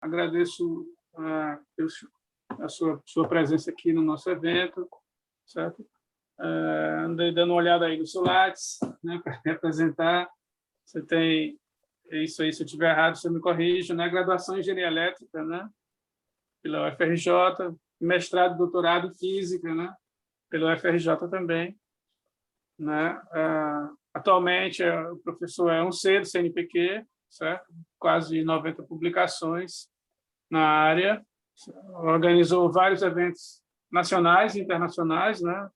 agradeço a sua presença aqui no nosso evento, certo? Andei dando uma olhada aí no seu Lattes, né, para representar. Você tem isso aí, se eu estiver errado, você me corrige, né? Graduação em Engenharia Elétrica, né? Pela UFRJ, mestrado e doutorado em Física, né? Pela UFRJ também, né? Atualmente, o professor é um C do CNPq, certo? Quase 90 publicações na área, organizou vários eventos nacionais e internacionais, né?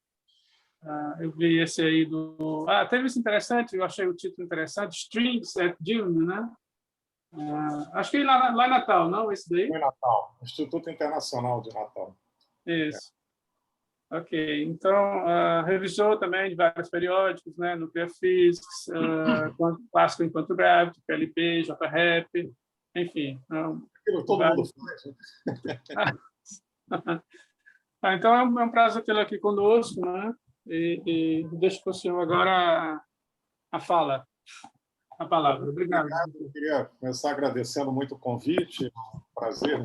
Eu vi esse aí do... teve esse interessante, eu achei o título interessante, Strings at Dune, né? Acho que lá em Natal, não? Esse daí? Foi Natal, Instituto Internacional de Natal. Isso. Ok. Então, revisou também de vários periódicos, né? Nuclear Physics, Clássico Enquanto Gravity, PLP, JREP, enfim. Todo mundo faz. Então, é um prazer tê-lo aqui conosco, né? E deixo para o senhor agora a fala, a palavra. Obrigado. Eu queria começar agradecendo muito o convite, é um prazer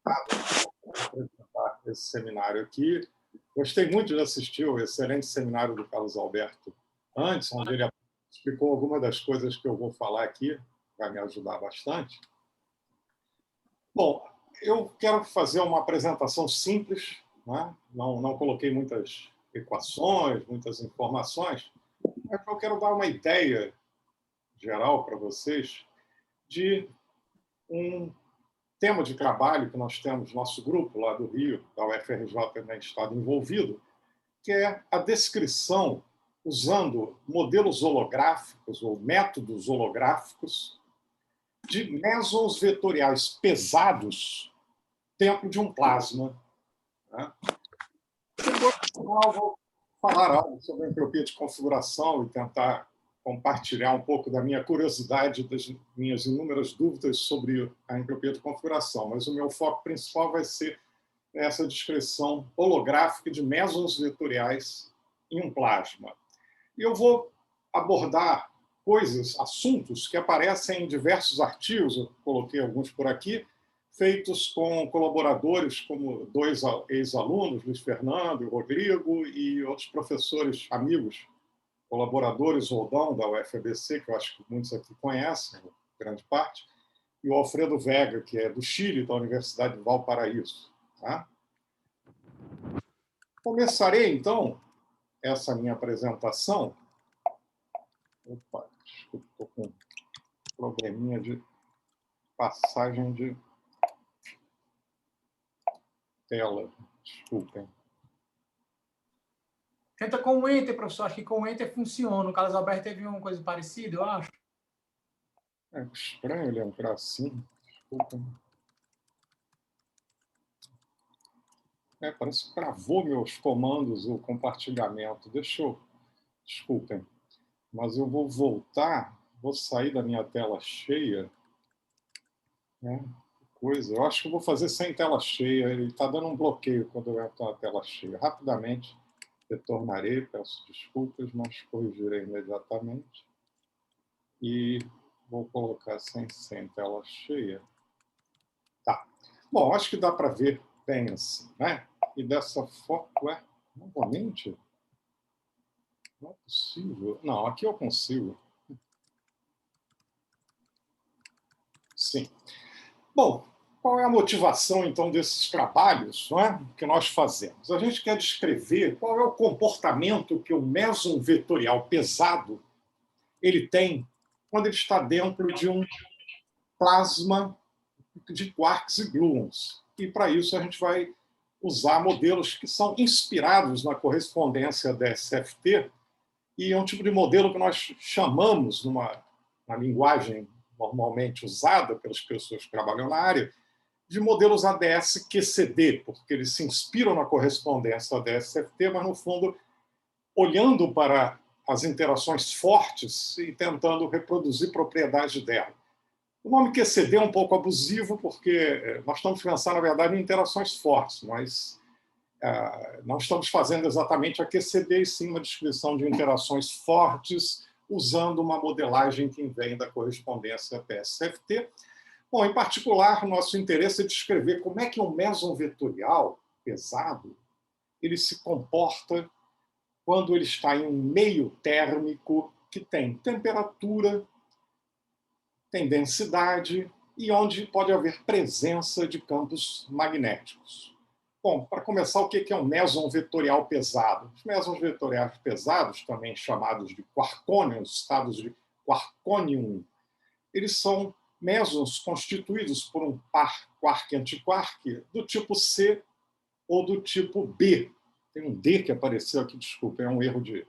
apresentar esse seminário aqui. Gostei muito de assistir o excelente seminário do Carlos Alberto antes, onde ele explicou algumas das coisas que eu vou falar aqui, vai me ajudar bastante. Bom, eu quero fazer uma apresentação simples, né? Não coloquei muitas equações, muitas informações, mas eu quero dar uma ideia geral para vocês de um tema de trabalho que nós temos, nosso grupo lá do Rio, da UFRJ também estado envolvido, que é a descrição, usando modelos holográficos ou métodos holográficos, de mesons vetoriais pesados dentro de um plasma. Né? Depois, eu vou falar algo sobre a entropia de configuração e tentar compartilhar um pouco da minha curiosidade, das minhas inúmeras dúvidas sobre a entropia de configuração, mas o meu foco principal vai ser essa descrição holográfica de mesons vetoriais em um plasma. E eu vou abordar coisas, assuntos que aparecem em diversos artigos, eu coloquei alguns por aqui, feitos com colaboradores como 2 ex-alunos, Luiz Fernando e Rodrigo, e outros professores amigos, colaboradores, Roldão, da UFABC, que eu acho que muitos aqui conhecem, grande parte, e o Alfredo Vega, que é do Chile, da Universidade de Valparaíso. Tá? Começarei, então, essa minha apresentação. Opa, desculpa, estou com um probleminha de passagem de tela. Desculpem. Tenta com o Enter, professor. Acho que com o Enter funciona. O Carlos Alberto teve uma coisa parecida, eu acho. É estranho ele entrar assim. Desculpem. Parece que travou meus comandos o compartilhamento. Desculpem. Mas eu vou voltar, vou sair da minha tela cheia. Né? Coisa. Eu acho que eu vou fazer sem tela cheia. Ele está dando um bloqueio quando eu entro na tela cheia. Rapidamente retornarei, peço desculpas, mas corrigirei imediatamente. E vou colocar sem tela cheia. Tá. Bom, acho que dá para ver bem assim, né? E dessa forma... Ué, novamente? Não é possível. Não, aqui eu consigo. Sim. Bom, qual é a motivação, então, desses trabalhos, não é, que nós fazemos? A gente quer descrever qual é o comportamento que o meson vetorial pesado ele tem quando ele está dentro de um plasma de quarks e gluons. E, para isso, a gente vai usar modelos que são inspirados na correspondência da SFT, e é um tipo de modelo que nós chamamos, na linguagem normalmente usada pelas pessoas que trabalham na área, de modelos ADS-QCD, porque eles se inspiram na correspondência ADS-FT, mas, no fundo, olhando para as interações fortes e tentando reproduzir propriedades dela. O nome QCD é um pouco abusivo, porque nós estamos pensando, na verdade, em interações fortes, mas não estamos fazendo exatamente a QCD, e sim uma descrição de interações fortes, usando uma modelagem que vem da correspondência PSFT. Bom, em particular, nosso interesse é descrever como é que um meson vetorial pesado ele se comporta quando ele está em um meio térmico que tem temperatura, tem densidade e onde pode haver presença de campos magnéticos. Bom, para começar, o que é um meson vetorial pesado? Os mesons vetoriais pesados, também chamados de quarkonions, estados de quarkonium, eles são mesons constituídos por um par quark-antiquark do tipo C ou do tipo B. Tem um D que apareceu aqui, desculpa, é um erro de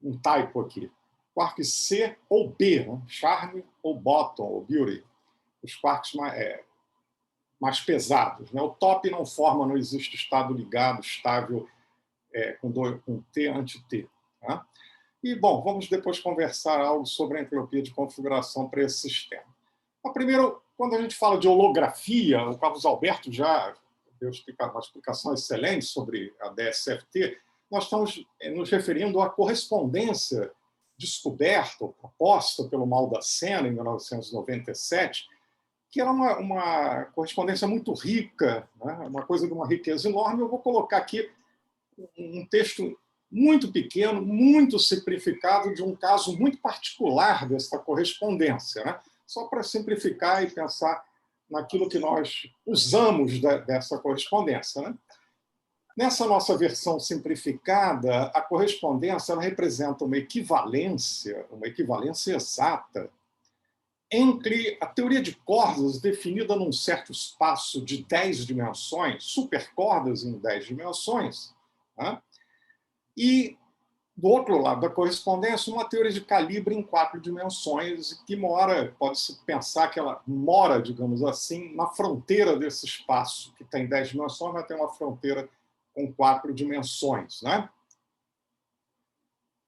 um typo aqui. Quark C ou B, né? Charme ou Bottom ou Beauty. Os quarks mais pesados. Né? O top não forma, não existe estado ligado, estável, com T anti-T. Tá? E, bom, vamos depois conversar algo sobre a entropia de configuração para esse sistema. Mas, primeiro, quando a gente fala de holografia, o Carlos Alberto já deu uma explicação excelente sobre a DSFT, nós estamos nos referindo à correspondência descoberta ou proposta pelo Maldacena em 1997, que era uma correspondência muito rica, né? Uma coisa de uma riqueza enorme. Eu vou colocar aqui um texto muito pequeno, muito simplificado, de um caso muito particular dessa correspondência, né? Só para simplificar e pensar naquilo que nós usamos dessa correspondência. Né? Nessa nossa versão simplificada, a correspondência ela representa uma equivalência exata entre a teoria de cordas definida num certo espaço de 10 dimensões, supercordas em 10 dimensões, né? E, do outro lado da correspondência, uma teoria de calibre em 4 dimensões, que pode-se pensar que ela mora, digamos assim, na fronteira desse espaço, que tem 10 dimensões, mas tem uma fronteira com 4 dimensões. Né?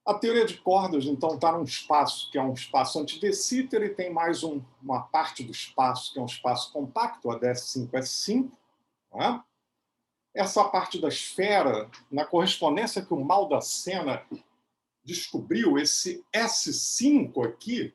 A teoria de cordas, então, está num espaço que é um espaço anti-de Sitter e tem mais uma parte do espaço que é um espaço compacto, a DS5S5. Né? Essa parte da esfera, na correspondência que o Maldacena descobriu, esse S5 aqui,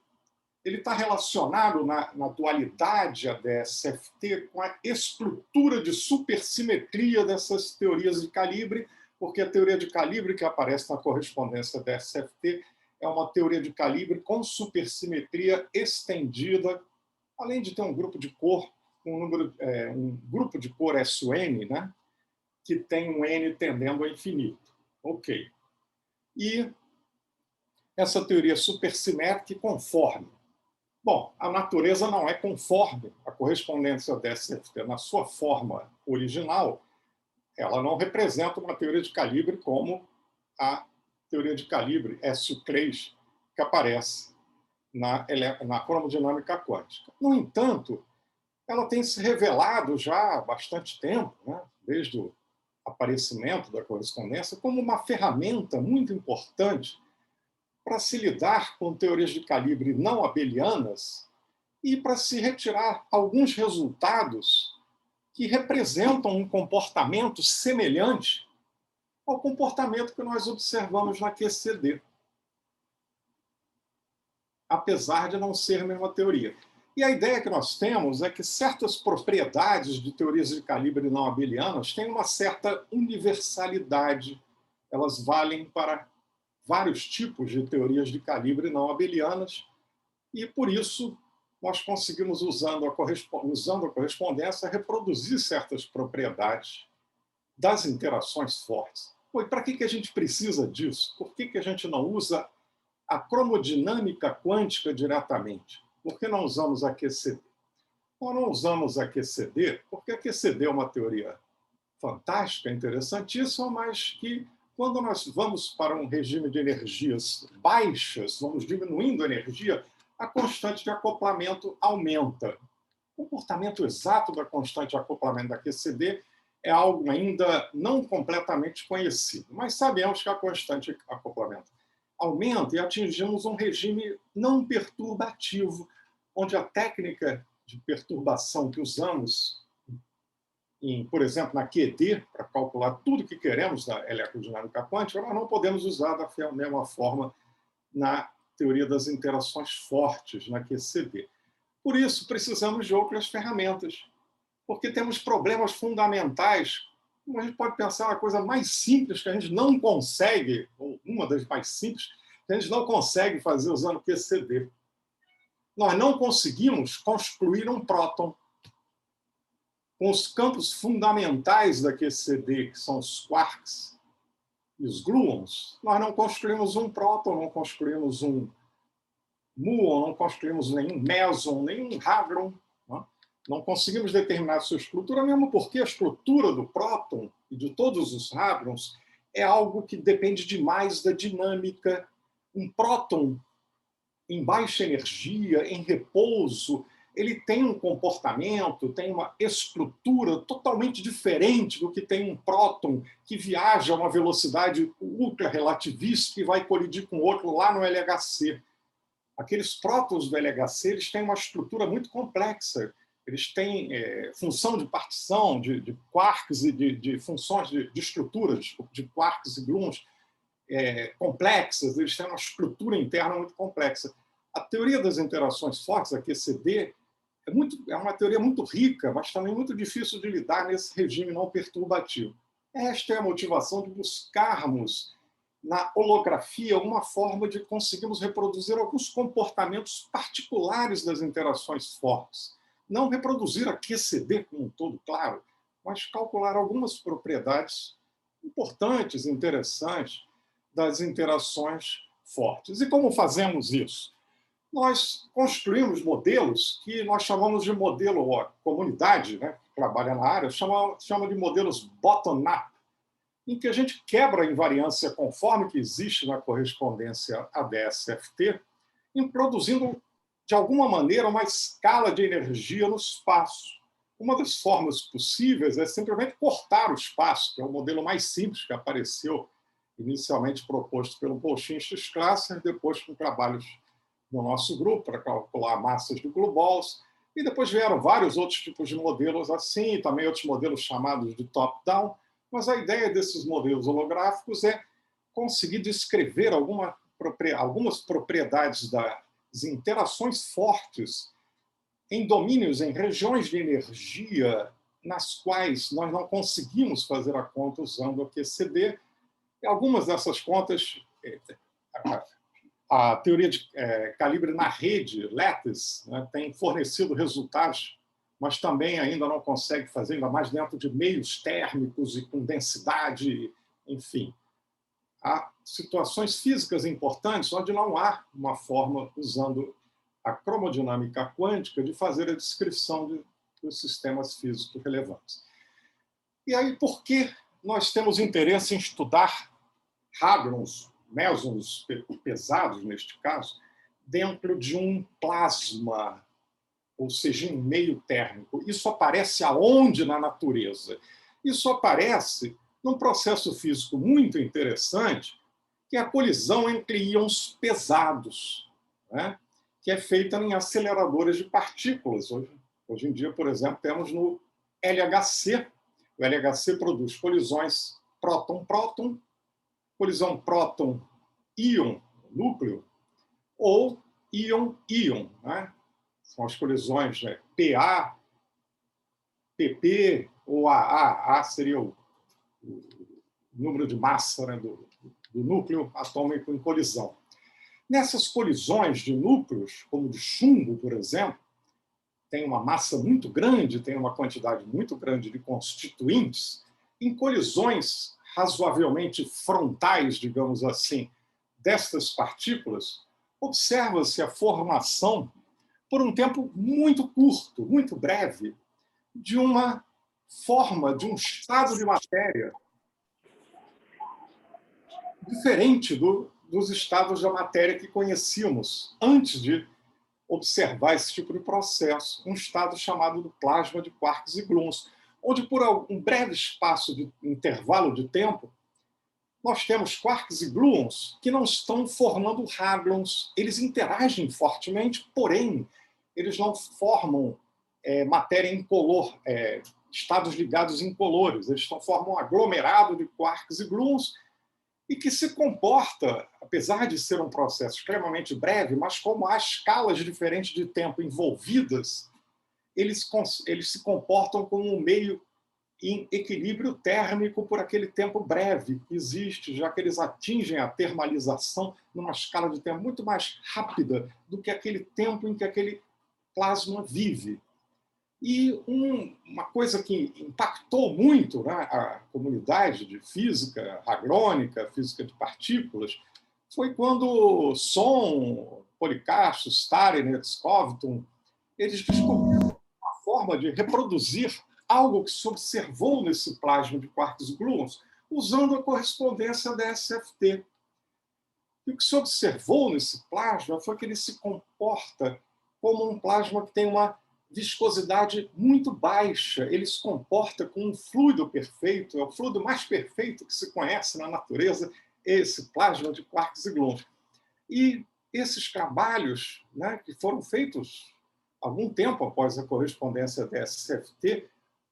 ele está relacionado na dualidade ADS-FT com a estrutura de supersimetria dessas teorias de calibre, porque a teoria de calibre que aparece na correspondência ADS-FT é uma teoria de calibre com supersimetria estendida, além de ter um grupo de cor, um grupo de cor SN, né? Que tem um N tendendo ao infinito. Ok. E essa teoria supersimétrica e conforme. Bom, a natureza não é conforme. A correspondência DSFT, na sua forma original, ela não representa uma teoria de calibre como a teoria de calibre SU3 que aparece na cromodinâmica quântica. No entanto, ela tem se revelado já há bastante tempo, né, desde o aparecimento da correspondência, como uma ferramenta muito importante para se lidar com teorias de calibre não abelianas e para se retirar alguns resultados que representam um comportamento semelhante ao comportamento que nós observamos na QCD, apesar de não ser a mesma teoria. E a ideia que nós temos é que certas propriedades de teorias de calibre não abelianas têm uma certa universalidade. Elas valem para vários tipos de teorias de calibre não abelianas e, por isso, nós conseguimos, usando a correspondência, reproduzir certas propriedades das interações fortes. E para que a gente precisa disso? Por que a gente não usa a cromodinâmica quântica diretamente? Por que não usamos a QCD? Nós não usamos a QCD porque a QCD é uma teoria fantástica, interessantíssima, mas que, quando nós vamos para um regime de energias baixas, vamos diminuindo a energia, a constante de acoplamento aumenta. O comportamento exato da constante de acoplamento da QCD é algo ainda não completamente conhecido, mas sabemos que a constante de acoplamento aumenta e atingimos um regime não perturbativo, onde a técnica de perturbação que usamos, por exemplo, na QED, para calcular tudo que queremos na eletrodinâmica quântica, nós não podemos usar da mesma forma na teoria das interações fortes, na QCD. Por isso, precisamos de outras ferramentas, porque temos problemas fundamentais. A gente pode pensar uma coisa mais simples que a gente não consegue, ou uma das mais simples, que a gente não consegue fazer usando o QCD. Nós não conseguimos construir um próton com os campos fundamentais da QCD, que são os quarks e os gluons. Nós não construímos um próton, não construímos um muon, não construímos nenhum meson, nenhum hadron. Não conseguimos determinar a sua estrutura, mesmo porque a estrutura do próton e de todos os hadrons é algo que depende demais da dinâmica. Um próton em baixa energia, em repouso, ele tem um comportamento, tem uma estrutura totalmente diferente do que tem um próton que viaja a uma velocidade ultra-relativística e vai colidir com outro lá no LHC. Aqueles prótons do LHC eles têm uma estrutura muito complexa. Eles têm função de partição de quarks e de funções de estruturas de quarks e gluons complexas. Eles têm uma estrutura interna muito complexa. A teoria das interações fortes, a QCD, é uma teoria muito rica, mas também muito difícil de lidar nesse regime não perturbativo. Esta é a motivação de buscarmos na holografia uma forma de conseguirmos reproduzir alguns comportamentos particulares das interações fortes. Não reproduzir a QCD como um todo, claro, mas calcular algumas propriedades importantes, interessantes das interações fortes. E como fazemos isso? Nós construímos modelos que nós chamamos de modelo, a comunidade, né, que trabalha na área, chama de modelos bottom-up, em que a gente quebra a invariância conforme que existe na correspondência ADS-FT, introduzindo, de alguma maneira, uma escala de energia no espaço. Uma das formas possíveis é simplesmente cortar o espaço, que é o modelo mais simples que apareceu, inicialmente proposto pelo Polchin-Strasser, depois com trabalhos no nosso grupo para calcular massas de glue balls, e depois vieram vários outros tipos de modelos assim, e também outros modelos chamados de top-down, mas a ideia desses modelos holográficos é conseguir descrever algumas propriedades das interações fortes em domínios, em regiões de energia nas quais nós não conseguimos fazer a conta usando o QCD. E algumas dessas contas, a teoria de calibre na rede, Lattice, né, tem fornecido resultados, mas também ainda não consegue fazer, ainda mais dentro de meios térmicos e com densidade, enfim. Há situações físicas importantes onde não há uma forma, usando a cromodinâmica quântica, de fazer a descrição dos sistemas físicos relevantes. E aí, por que nós temos interesse em estudar hadrons, mesons pesados, neste caso, dentro de um plasma, ou seja, em meio térmico? Isso aparece aonde na natureza? Isso aparece num processo físico muito interessante, que é a colisão entre íons pesados, né? Que é feita em aceleradores de partículas. Hoje em dia, por exemplo, temos no LHC. O LHC produz colisões próton-próton, colisão próton-íon, núcleo, ou íon-íon, né? São as colisões PA, PP ou AA. A seria o número de massa, né, do núcleo atômico em colisão. Nessas colisões de núcleos, como de chumbo, por exemplo, tem uma massa muito grande, tem uma quantidade muito grande de constituintes. Em colisões razoavelmente frontais, digamos assim, destas partículas, observa-se a formação, por um tempo muito curto, muito breve, de uma forma, de um estado de matéria diferente dos estados da matéria que conhecíamos antes de observar esse tipo de processo, um estado chamado do plasma de quarks e gluons, onde, por um breve espaço de intervalo de tempo, nós temos quarks e gluons que não estão formando hadrons. Eles interagem fortemente, porém, eles não formam matéria incolor, estados ligados incolores. Eles formam um aglomerado de quarks e gluons e que se comporta, apesar de ser um processo extremamente breve, mas como há escalas diferentes de tempo envolvidas, eles se comportam como um meio em equilíbrio térmico por aquele tempo breve que existe, já que eles atingem a termalização numa escala de tempo muito mais rápida do que aquele tempo em que aquele plasma vive. E uma coisa que impactou muito, né, a comunidade de física hadrônica, física de partículas, foi quando Sohn, Polykarp, Stariner, Covington, eles descobriram uma forma de reproduzir algo que se observou nesse plasma de quarks e gluons, usando a correspondência da SFT. E o que se observou nesse plasma foi que ele se comporta como um plasma que tem uma viscosidade muito baixa. Ele se comporta como um fluido perfeito, é o fluido mais perfeito que se conhece na natureza, esse plasma de quarks e gluons. E esses trabalhos, né, que foram feitos algum tempo após a correspondência da SFT,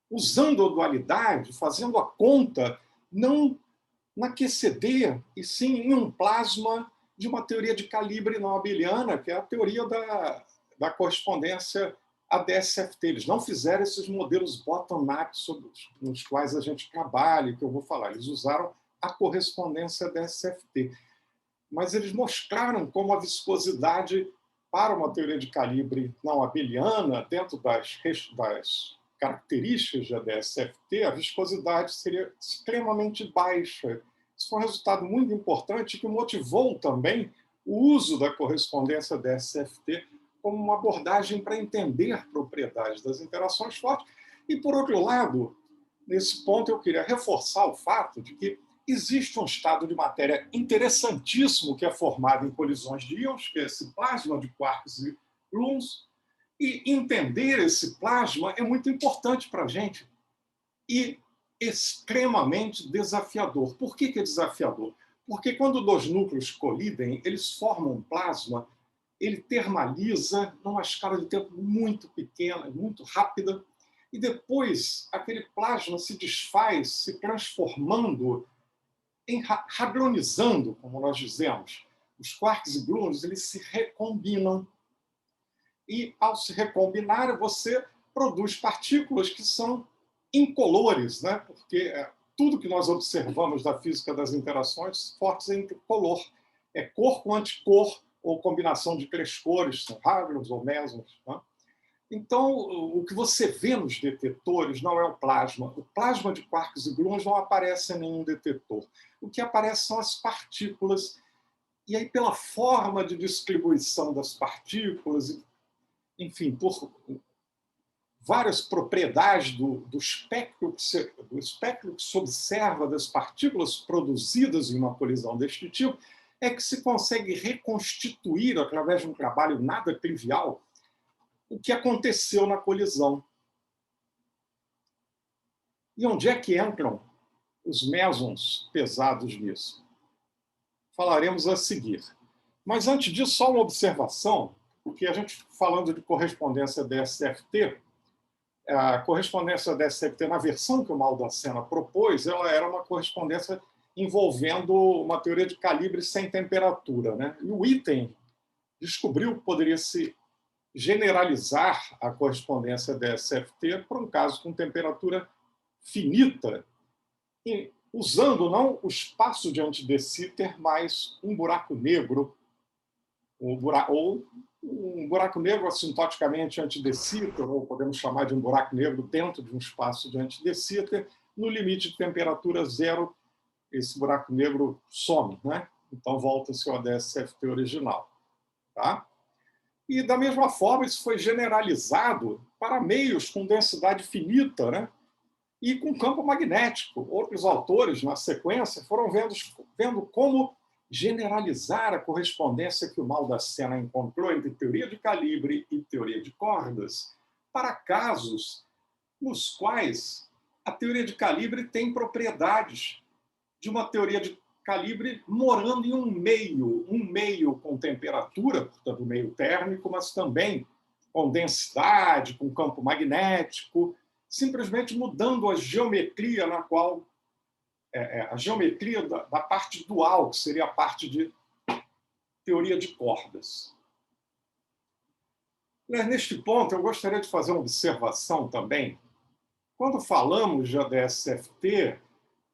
usando a dualidade, fazendo a conta, não na QCD, e sim em um plasma de uma teoria de calibre não abeliana, que é a teoria da correspondência à DSFT. Eles não fizeram esses modelos bottom-up nos quais a gente trabalha, que eu vou falar. Eles usaram a correspondência DSFT. Mas eles mostraram como a viscosidade para uma teoria de calibre não abeliana, dentro das características da DSFT, a viscosidade seria extremamente baixa. Isso foi um resultado muito importante que motivou também o uso da correspondência DSFT como uma abordagem para entender propriedades das interações fortes. E, por outro lado, nesse ponto eu queria reforçar o fato de que existe um estado de matéria interessantíssimo que é formado em colisões de íons, que é esse plasma de quarks e gluons, e entender esse plasma é muito importante para a gente e extremamente desafiador. Por que é desafiador? Porque quando dois núcleos colidem, eles formam um plasma, ele termaliza numa escala de tempo muito pequena, muito rápida, e depois aquele plasma se desfaz, se transformando, hadronizando, como nós dizemos. Os quarks e gluons, eles se recombinam. E, ao se recombinar, você produz partículas que são incolores, né? Porque tudo que nós observamos da física das interações fortes é incolor. É cor com anticor, ou combinação de três cores, são hadrons ou mesons. Né? Então, o que você vê nos detetores não é o plasma. O plasma de quarks e gluons não aparece em nenhum detetor. O que aparece são as partículas. E aí, pela forma de distribuição das partículas, enfim, por várias propriedades do espectro que se observa das partículas produzidas em uma colisão deste tipo, é que se consegue reconstituir, através de um trabalho nada trivial, o que aconteceu na colisão. E onde é que entram os mesons pesados nisso? Falaremos a seguir. Mas antes disso, só uma observação, porque a gente, falando de correspondência DSFT, a correspondência DSFT, na versão que o Maldacena propôs, ela era uma correspondência envolvendo uma teoria de calibre sem temperatura. Né? E o Witten descobriu que poderia se generalizar a correspondência DSFT para um caso com temperatura finita, usando não o espaço de anti de Sitter, mas um buraco negro, ou um buraco negro assintoticamente anti de Sitter, ou podemos chamar de um buraco negro dentro de um espaço de anti de Sitter, no limite de temperatura zero, esse buraco negro some, né? Então volta-se ao DSFT original. Tá? E, da mesma forma, isso foi generalizado para meios com densidade finita, né? E com campo magnético. Outros autores, na sequência, foram vendo como generalizar a correspondência que o Maldacena encontrou entre teoria de calibre e teoria de cordas para casos nos quais a teoria de calibre tem propriedades de uma teoria de calibre morando em um meio com temperatura, portanto, um meio térmico, mas também com densidade, com campo magnético, simplesmente mudando a geometria na qual a geometria da parte dual, que seria a parte de teoria de cordas. Neste ponto, eu gostaria de fazer uma observação também. Quando falamos de ADS-CFT,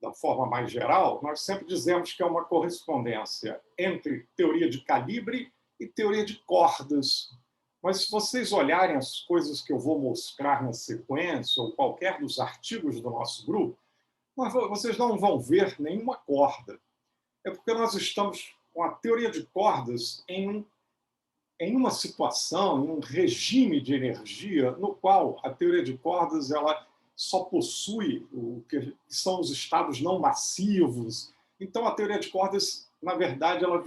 da forma mais geral, nós sempre dizemos que é uma correspondência entre teoria de calibre e teoria de cordas. Mas se vocês olharem as coisas que eu vou mostrar na sequência, ou qualquer dos artigos do nosso grupo, vocês não vão ver nenhuma corda. É porque nós estamos com a teoria de cordas em uma situação, em um regime de energia no qual a teoria de cordas ela só possui o que são os estados não massivos. Então, a teoria de cordas, na verdade, ela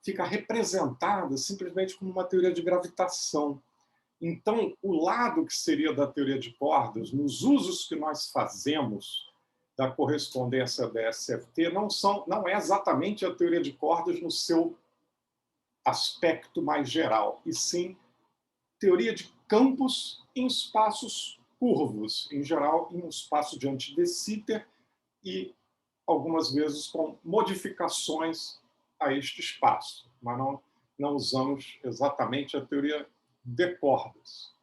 fica representada simplesmente como uma teoria de gravitação. Então, o lado que seria da teoria de cordas, nos usos que nós fazemos da correspondência ADS-CFT, não é exatamente a teoria de cordas no seu aspecto mais geral, e sim teoria de campos em espaços curvos, em geral em um espaço de anti de Sitter e algumas vezes com modificações a este espaço, mas não usamos exatamente a teoria de cordas.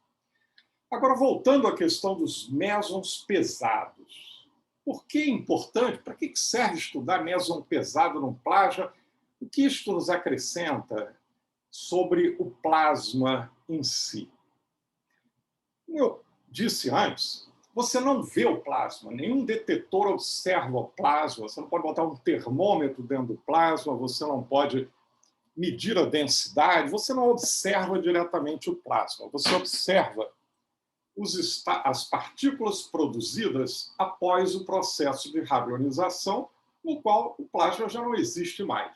Agora, voltando à questão dos mesons pesados. Por que é importante? Para que serve estudar meson pesado num plasma? O que isto nos acrescenta sobre o plasma em si? Como eu disse antes, você não vê o plasma, nenhum detetor observa o plasma, você não pode botar um termômetro dentro do plasma, você não pode medir a densidade, você não observa diretamente o plasma, você observa as partículas produzidas após o processo de radionização, no qual o plasma já não existe mais.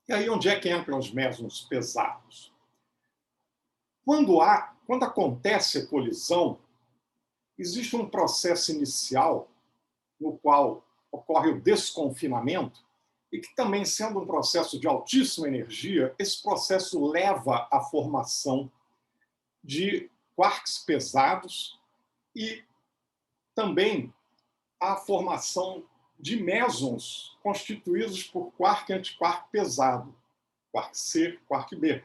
E aí, onde é que entram os mesons pesados? Quando acontece a colisão, existe um processo inicial no qual ocorre o desconfinamento e que também, sendo um processo de altíssima energia, esse processo leva à formação de quarks pesados e também à formação de mesons constituídos por quark e antiquark pesado, quark C, quark B.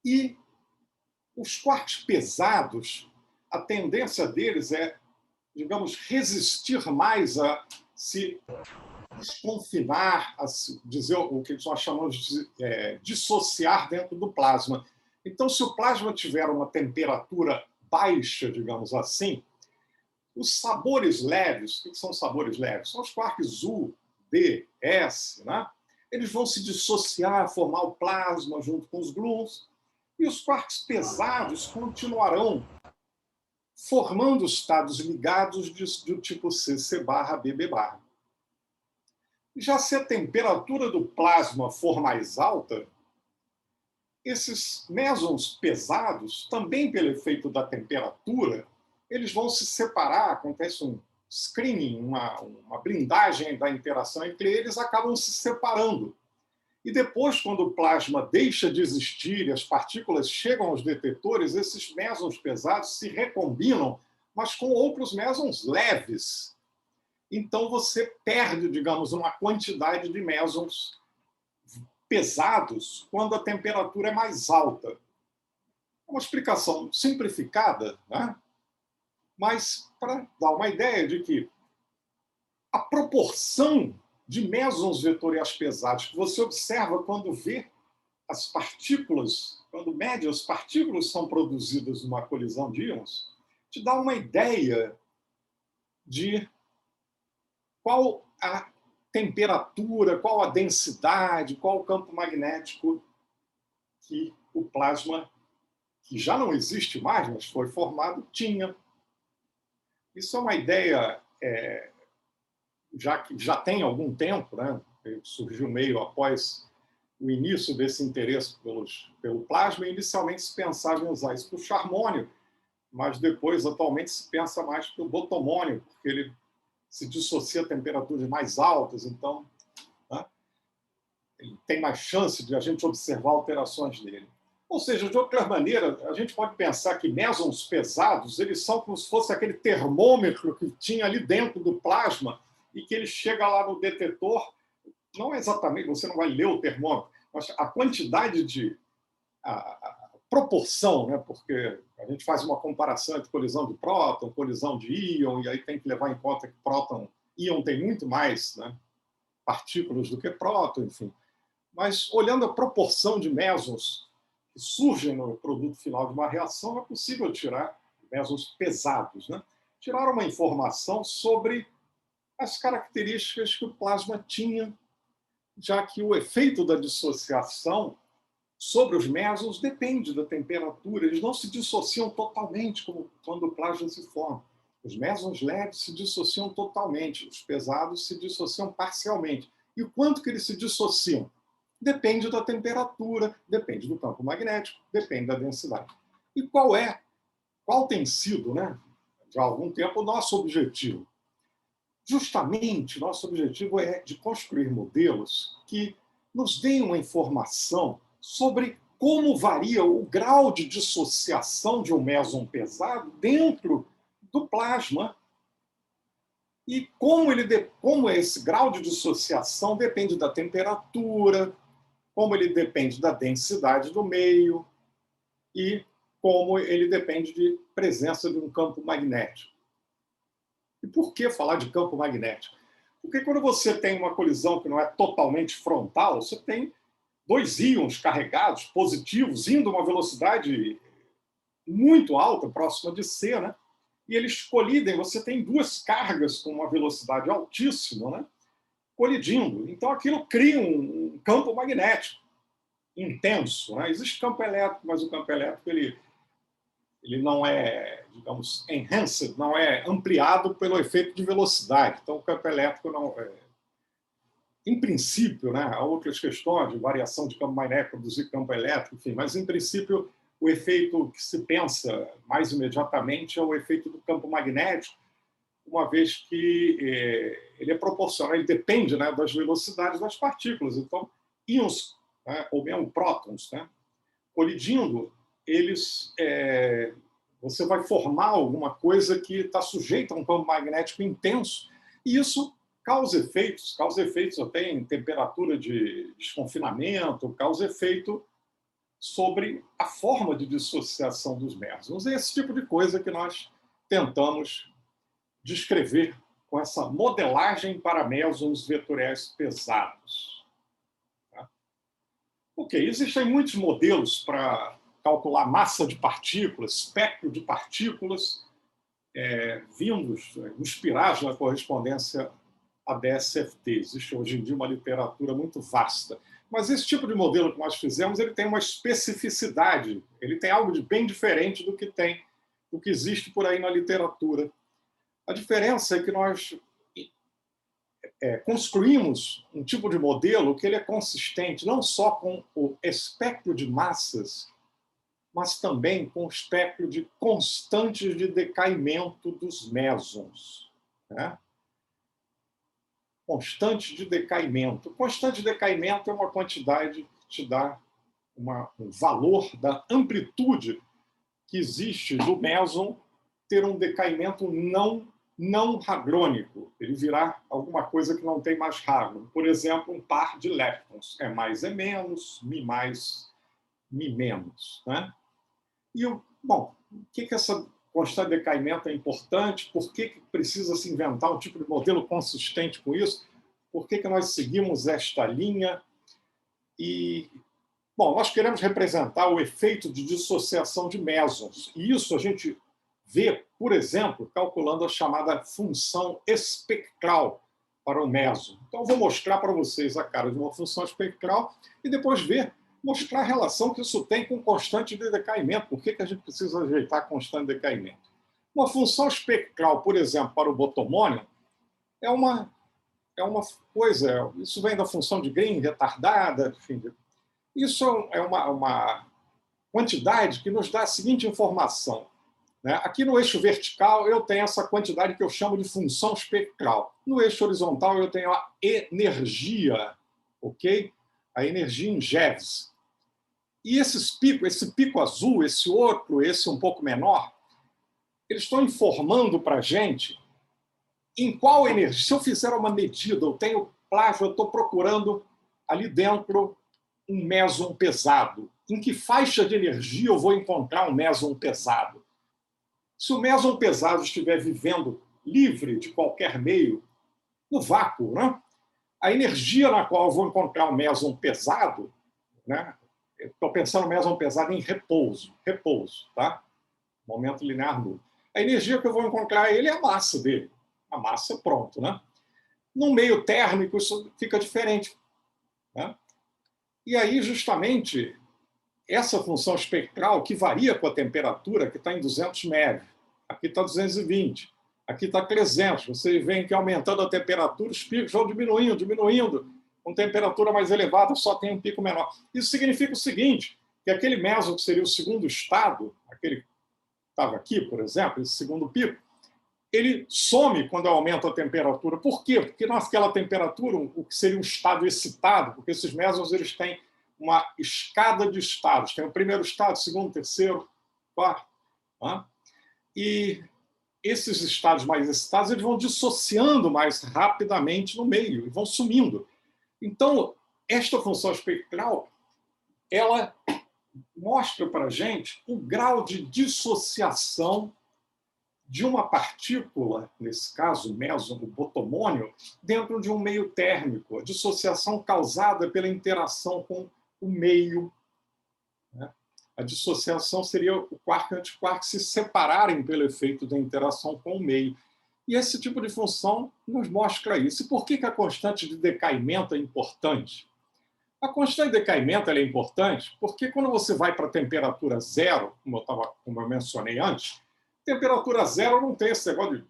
E os quarks pesados, a tendência deles é, digamos, resistir mais a se desconfinar, a se dizer o que nós chamamos de dissociar dentro do plasma. Então, se o plasma tiver uma temperatura baixa, digamos assim, os sabores leves, o que são sabores leves? São os quarks U, D, S, né? Eles vão se dissociar, formar o plasma junto com os gluons, e os quarks pesados continuarão formando estados ligados do tipo C barra, BB barra. Já se a temperatura do plasma for mais alta, esses mesons pesados, também pelo efeito da temperatura, eles vão se separar, acontece um screening, uma blindagem da interação entre eles, acabam se separando. E depois, quando o plasma deixa de existir e as partículas chegam aos detetores, esses mesons pesados se recombinam, mas com outros mesons leves. Então você perde, digamos, uma quantidade de mesons pesados quando a temperatura é mais alta. É uma explicação simplificada, né? Mas para dar uma ideia de que a proporção de mesons vetoriais pesados que você observa quando vê as partículas, quando mede as partículas que são produzidas numa colisão de íons, te dá uma ideia de qual a temperatura, qual a densidade, qual o campo magnético que o plasma, que já não existe mais, mas foi formado, tinha. Isso é uma ideia que já tem algum tempo, né? Surgiu meio após o início desse interesse pelo plasma, e inicialmente se pensava em usar isso para o charmônio, mas depois, atualmente, se pensa mais para o botomônio, porque ele se dissocia a temperaturas mais altas, então, né, ele tem mais chance de a gente observar alterações dele. Ou seja, de outra maneira, a gente pode pensar que mesons pesados, eles são como se fosse aquele termômetro que tinha ali dentro do plasma e que ele chega lá no detetor, não é exatamente, você não vai ler o termômetro, mas a quantidade de a proporção, né? Porque a gente faz uma comparação entre colisão de próton, colisão de íon, e aí tem que levar em conta que próton, íon tem muito mais, né, partículas do que próton, enfim. Mas olhando a proporção de mesons que surgem no produto final de uma reação, é possível tirar mesons pesados, né? Tirar uma informação sobre as características que o plasma tinha, já que o efeito da dissociação sobre os mesons depende da temperatura. Eles não se dissociam totalmente como quando o plasma se forma. Os mesons leves se dissociam totalmente, os pesados se dissociam parcialmente. E o quanto que eles se dissociam? Depende da temperatura, depende do campo magnético, depende da densidade. E qual tem sido, né, já há algum tempo, o nosso objetivo? Justamente, nosso objetivo é de construir modelos que nos deem uma informação sobre como varia o grau de dissociação de um meson pesado dentro do plasma e como esse grau de dissociação depende da temperatura, como ele depende da densidade do meio e como ele depende de presença de um campo magnético. E por que falar de campo magnético? Porque quando você tem uma colisão que não é totalmente frontal, você tem dois íons carregados, positivos, indo a uma velocidade muito alta, próxima de C, né? E eles colidem, você tem duas cargas com uma velocidade altíssima, né, colidindo. Então aquilo cria um campo magnético intenso, né? Existe campo elétrico, mas o campo elétrico ele não é, digamos, enhanced, não é ampliado pelo efeito de velocidade. Então o campo elétrico não em princípio, né, há outras questões de variação de campo magnético, produzir campo elétrico, enfim, mas em princípio o efeito que se pensa mais imediatamente é o efeito do campo magnético, uma vez que ele é proporcional, ele depende, né, das velocidades das partículas. Então, íons, né, ou mesmo prótons, né, colidindo, você vai formar alguma coisa que está sujeita a um campo magnético intenso, e isso causa efeitos até em temperatura de desconfinamento, causa efeito sobre a forma de dissociação dos mesons. É esse tipo de coisa que nós tentamos descrever com essa modelagem para mesons vetoriais pesados. Tá? Ok, existem muitos modelos para calcular massa de partículas, espectro de partículas, inspirados na correspondência a DSFT. Existe hoje em dia uma literatura muito vasta. Mas esse tipo de modelo que nós fizemos, ele tem uma especificidade, ele tem algo de bem diferente do que existe por aí na literatura. A diferença é que nós construímos um tipo de modelo que ele é consistente não só com o espectro de massas, mas também com o espectro de constantes de decaimento dos mesons. Né? Constante de decaimento. Constante de decaimento é uma quantidade que te dá um valor da amplitude que existe do meson ter um decaimento não hadrônico. Ele virar alguma coisa que não tem mais hadron. Por exemplo, um par de leptons. É mais, é menos, mi mais, mi menos. Né? E, bom, o que essa constante de decaimento é importante? Por que precisa se inventar um tipo de modelo consistente com isso? Por que nós seguimos esta linha? E, bom, nós queremos representar o efeito de dissociação de mesons. E isso a gente vê, por exemplo, calculando a chamada função espectral para o meson. Então, eu vou mostrar para vocês a cara de uma função espectral e depois mostrar a relação que isso tem com constante de decaimento. Por que a gente precisa ajeitar a constante de decaimento? Uma função espectral, por exemplo, para o botomônio, é uma coisa, isso vem da função de Green retardada, enfim. Isso é uma quantidade que nos dá a seguinte informação. Né? Aqui no eixo vertical eu tenho essa quantidade que eu chamo de função espectral. No eixo horizontal eu tenho a energia, ok? A energia em GeVs. E esse pico azul, esse outro, esse um pouco menor, eles estão informando para a gente em qual energia. Se eu fizer uma medida, eu tenho plasma, eu estou procurando ali dentro um méson pesado. Em que faixa de energia eu vou encontrar um méson pesado? Se o méson pesado estiver vivendo livre de qualquer meio, no vácuo, né? A energia na qual eu vou encontrar o méson pesado, né? Estou pensando no méson pesado em repouso, tá? Momento linear nulo. A energia que eu vou encontrar ele é a massa dele. A massa, pronto, né? No meio térmico, isso fica diferente, né? E aí, justamente, essa função espectral, que varia com a temperatura, que está em 200 MeV, aqui está 220, aqui está 300. Você vê que aumentando a temperatura, os picos vão diminuindo. Com temperatura mais elevada, só tem um pico menor. Isso significa o seguinte, que aquele meso que seria o segundo estado, aquele que estava aqui, por exemplo, esse segundo pico, ele some quando eu aumento a temperatura. Por quê? Porque naquela temperatura, o que seria um estado excitado, porque esses mesons eles têm uma escada de estados. Tem o primeiro estado, segundo, terceiro, quarto. Tá? E esses estados mais excitados eles vão dissociando mais rapidamente no meio e vão sumindo. Então, esta função espectral, ela mostra para a gente o grau de dissociação de uma partícula, nesse caso, o meson, o botomônio, dentro de um meio térmico, a dissociação causada pela interação com o meio. Né? A dissociação seria o quark e o antiquark se separarem pelo efeito da interação com o meio. E esse tipo de função nos mostra isso. E por que a constante de decaimento é importante? A constante de decaimento é importante porque quando você vai para a temperatura zero, como eu mencionei antes, temperatura zero não tem esse negócio de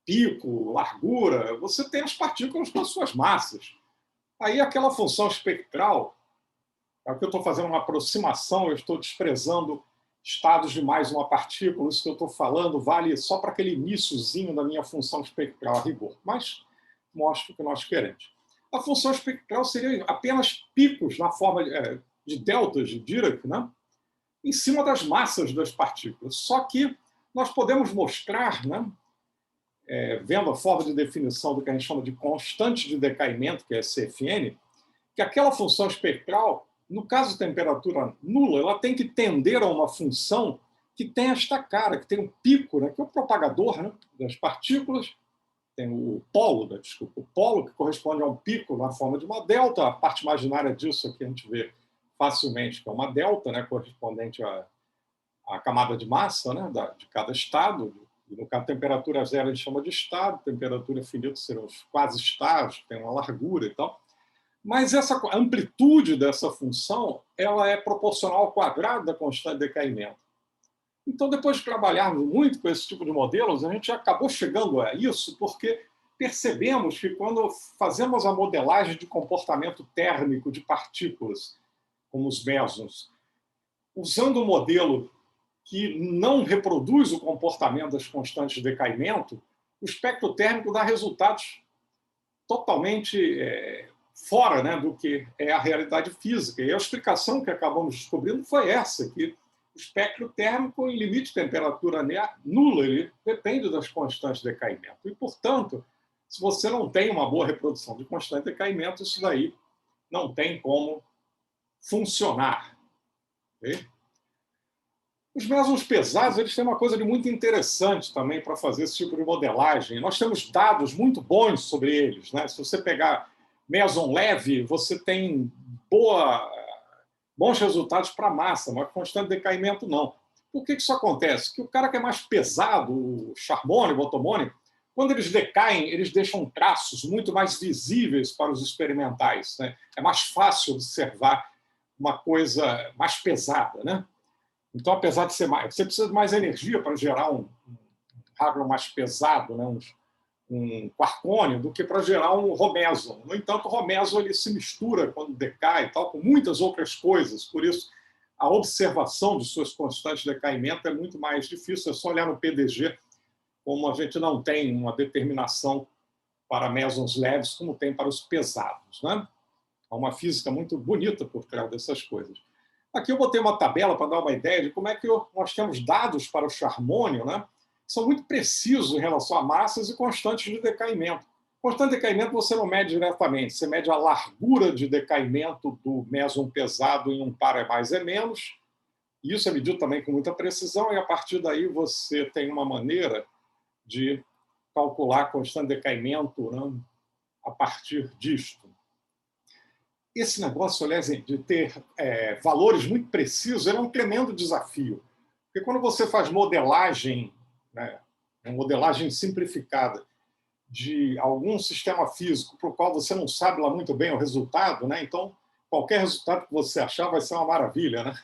pico, largura, você tem as partículas com as suas massas. Aí aquela função espectral, é o que eu estou fazendo uma aproximação, eu estou desprezando estados de mais uma partícula, isso que eu estou falando vale só para aquele iniciozinho da minha função espectral a rigor, mas mostra o que nós queremos. A função espectral seria apenas picos na forma de deltas de Dirac, né? Em cima das massas das partículas. Só que nós podemos mostrar, né, vendo a forma de definição do que a gente chama de constante de decaimento, que é CFN, que aquela função espectral, no caso de temperatura nula, ela tem que tender a uma função que tem esta cara, que tem um pico, né, que é o propagador, né, das partículas, tem o polo, o polo que corresponde a um pico na forma de uma delta, a parte imaginária disso aqui a gente vê facilmente, que é uma delta, né, correspondente à camada de massa, né, de cada estado. No caso, temperatura zero a gente chama de estado, temperatura infinita serão os quase estados, tem uma largura e tal. Mas essa amplitude dessa função ela é proporcional ao quadrado da constante de decaimento. Então, depois de trabalharmos muito com esse tipo de modelos, a gente acabou chegando a isso porque percebemos que quando fazemos a modelagem de comportamento térmico de partículas, como os mesons, usando um modelo que não reproduz o comportamento das constantes de decaimento, o espectro térmico dá resultados totalmente fora, né, do que é a realidade física. E a explicação que acabamos descobrindo foi essa, que o espectro térmico, em limite de temperatura nula, ele depende das constantes de decaimento. E, portanto, se você não tem uma boa reprodução de constante de decaimento, isso daí não tem como funcionar. Okay? Os mesons pesados eles têm uma coisa de muito interessante também para fazer esse tipo de modelagem. Nós temos dados muito bons sobre eles, né? Se você pegar meson leve, você tem bons resultados para a massa, mas constante de decaimento não. Por que isso acontece? Que o cara que é mais pesado, o charmônio, o botomônio, quando eles decaem, eles deixam traços muito mais visíveis para os experimentais, né? É mais fácil observar uma coisa mais pesada, né? Então, apesar de ser mais... Você precisa de mais energia para gerar um hadron mais pesado, né? Um quarkônio, do que para gerar um romeson. No entanto, o romeson ele se mistura quando decai e tal, com muitas outras coisas. Por isso, a observação de suas constantes de decaimento é muito mais difícil. É só olhar no PDG, como a gente não tem uma determinação para mesons leves, como tem para os pesados, né? Há uma física muito bonita por trás dessas coisas. Aqui eu botei uma tabela para dar uma ideia de como é que nós temos dados para o charmônio, né? Que são muito precisos em relação a massas e constantes de decaimento. Constante de decaimento você não mede diretamente, você mede a largura de decaimento do meson pesado em um par é mais é menos. Isso é medido também com muita precisão, e a partir daí você tem uma maneira de calcular constante de decaimento, né, a partir disto. Esse negócio, aliás, de ter valores muito precisos, é um tremendo desafio. Porque quando você faz modelagem, né, uma modelagem simplificada de algum sistema físico para o qual você não sabe lá muito bem o resultado, né, então qualquer resultado que você achar vai ser uma maravilha, né?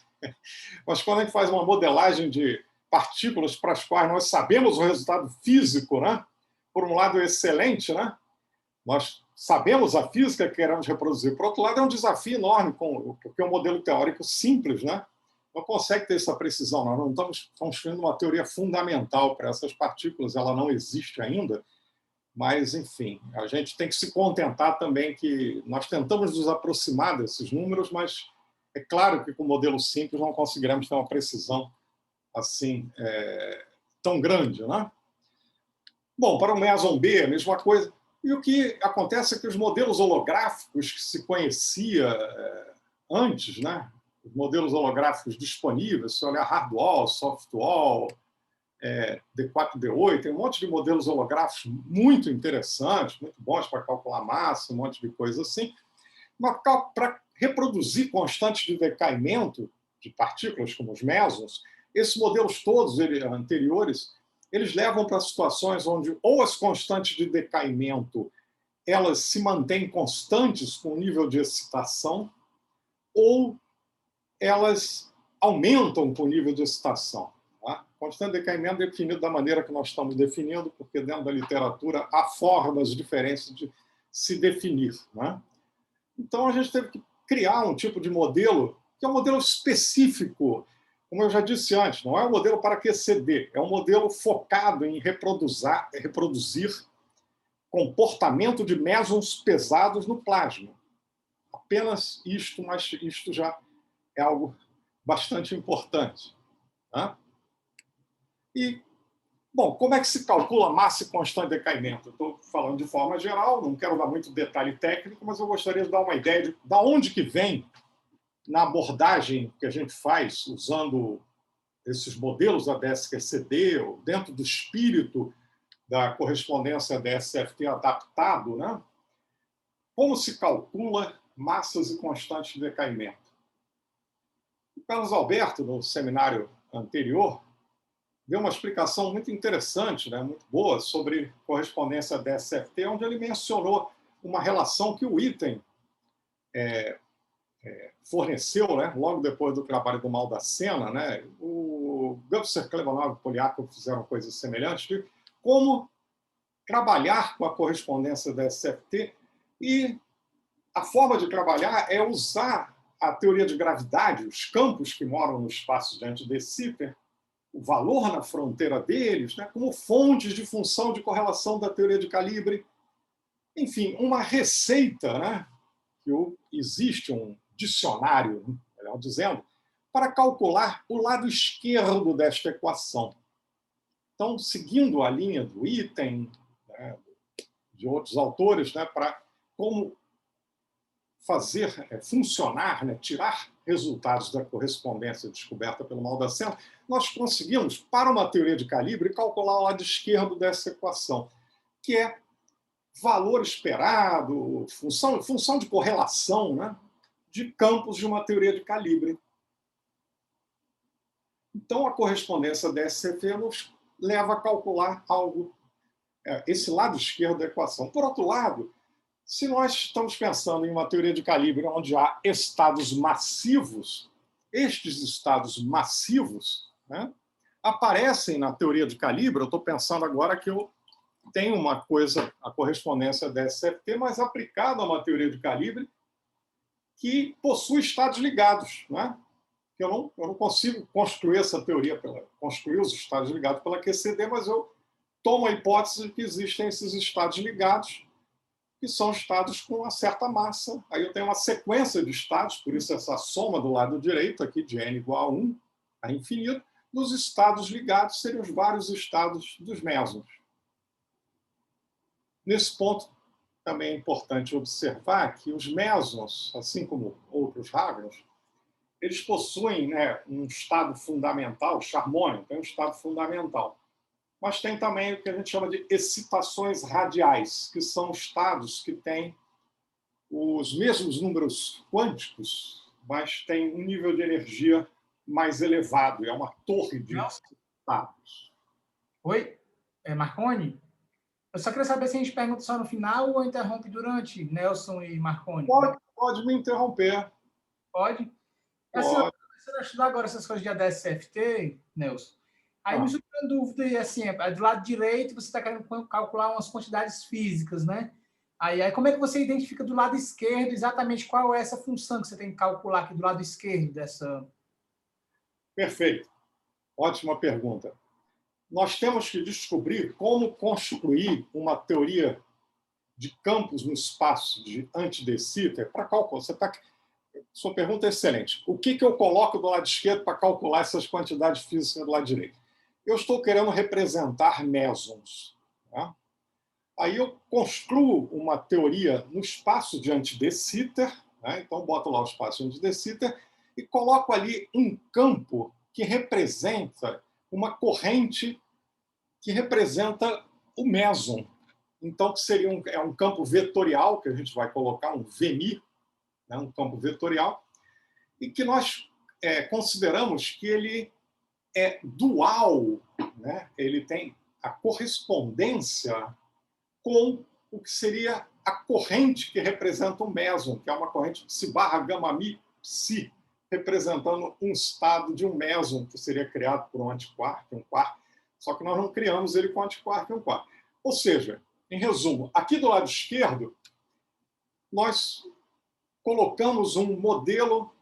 Mas quando a gente faz uma modelagem de partículas para as quais nós sabemos o resultado físico, né, por um lado é excelente, né? Nós sabemos a física que queremos reproduzir. Por outro lado, é um desafio enorme, porque é um modelo teórico simples, né? Não consegue ter essa precisão. Nós não estamos construindo uma teoria fundamental para essas partículas, ela não existe ainda, mas, enfim, a gente tem que se contentar também que nós tentamos nos aproximar desses números, mas é claro que com o modelo simples não conseguiremos ter uma precisão assim tão grande, né? Bom, para o meson B, a mesma coisa. E o que acontece é que os modelos holográficos que se conhecia antes, né? Os modelos holográficos disponíveis, se olhar hardwall, softwall, D4, D8, tem um monte de modelos holográficos muito interessantes, muito bons para calcular massa, um monte de coisa assim. Mas para reproduzir constantes de decaimento de partículas, como os mesons, esses modelos todos anteriores, eles levam para situações onde ou as constantes de decaimento elas se mantêm constantes com o nível de excitação, ou elas aumentam com o nível de excitação. Tá? Constante de decaimento é definido da maneira que nós estamos definindo, porque dentro da literatura há formas diferentes de se definir. Né? Então a gente teve que criar um tipo de modelo que é um modelo específico. Como eu já disse antes, não é um modelo para QCD, é um modelo focado em reproduzir comportamento de mesons pesados no plasma. Apenas isto, mas isto já é algo bastante importante. Tá? E, bom, como é que se calcula massa e constante de decaimento? Estou falando de forma geral, não quero dar muito detalhe técnico, mas eu gostaria de dar uma ideia de onde que vem, na abordagem que a gente faz, usando esses modelos da DSQCD, ou dentro do espírito da correspondência DSFT adaptado, né? Como se calcula massas e constantes de decaimento? O Carlos Alberto, no seminário anterior, deu uma explicação muito interessante, né? Muito boa, sobre correspondência DSFT, onde ele mencionou uma relação que o item forneceu, né, logo depois do trabalho do Maldacena, né, o Gubser, Klebanov e Polyakov fizeram coisas semelhantes, de como trabalhar com a correspondência da SFT, e a forma de trabalhar é usar a teoria de gravidade, os campos que moram no espaço diante de Sitter, o valor na fronteira deles, né, como fontes de função de correlação da teoria de calibre. Enfim, uma receita, né, que existe um dicionário, melhor dizendo, para calcular o lado esquerdo desta equação. Então, seguindo a linha do item, né, de outros autores, né, para como fazer funcionar, né, tirar resultados da correspondência descoberta pelo Maldacena, nós conseguimos, para uma teoria de calibre, calcular o lado esquerdo dessa equação, que é valor esperado, função de correlação, né, de campos de uma teoria de calibre. Então, a correspondência da SCP nos leva a calcular algo, esse lado esquerdo da equação. Por outro lado, se nós estamos pensando em uma teoria de calibre onde há estados massivos, estes estados massivos, né, aparecem na teoria de calibre. Eu estou pensando agora que eu tenho uma coisa, a correspondência da SFT, mas aplicada a uma teoria de calibre que possui estados ligados, né? Eu não consigo construir essa teoria, construir os estados ligados pela QCD, mas eu tomo a hipótese de que existem esses estados ligados que são estados com uma certa massa. Aí eu tenho uma sequência de estados, por isso essa soma do lado direito aqui de n igual a 1 a infinito, dos estados ligados seriam os vários estados dos mesons. Nesse ponto, também é importante observar que os mesons, assim como outros hadrons, eles possuem, né, um estado fundamental, o harmônio tem um estado fundamental. Mas tem também o que a gente chama de excitações radiais, que são estados que têm os mesmos números quânticos, mas têm um nível de energia mais elevado. É uma torre de estados. Oi? Marconi? Eu só queria saber se a gente pergunta só no final ou interrompe durante, Nelson e Marconi. Pode me interromper. Pode? Assim, eu estou começando a estudar agora essas coisas de ADS-CFT, Nelson. Aí me surgiu uma dúvida, e assim, do lado direito você está querendo calcular umas quantidades físicas, né? Aí como é que você identifica do lado esquerdo exatamente qual é essa função que você tem que calcular aqui do lado esquerdo dessa... Perfeito. Ótima pergunta. Nós temos que descobrir como construir uma teoria de campos no espaço de anti-de Sitter para calcular. Sua pergunta é excelente. O que eu coloco do lado esquerdo para calcular essas quantidades físicas do lado direito? Eu estou querendo representar mesons. Tá? Aí eu construo uma teoria no espaço de anti-de Sitter, né? Então boto lá o espaço de anti-de Sitter e coloco ali um campo que representa uma corrente que representa o meson. Então, que seria um campo vetorial, que a gente vai colocar um VMI, né? Um campo vetorial, e que nós consideramos que ele é dual, né? Ele tem a correspondência com o que seria a corrente que representa o meson, que é uma corrente psi barra gama mi psi, representando um estado de um meson que seria criado por um antiquark, um quark, só que nós não criamos ele com antiquark e um quark. Ou seja, em resumo, aqui do lado esquerdo, nós colocamos um modelo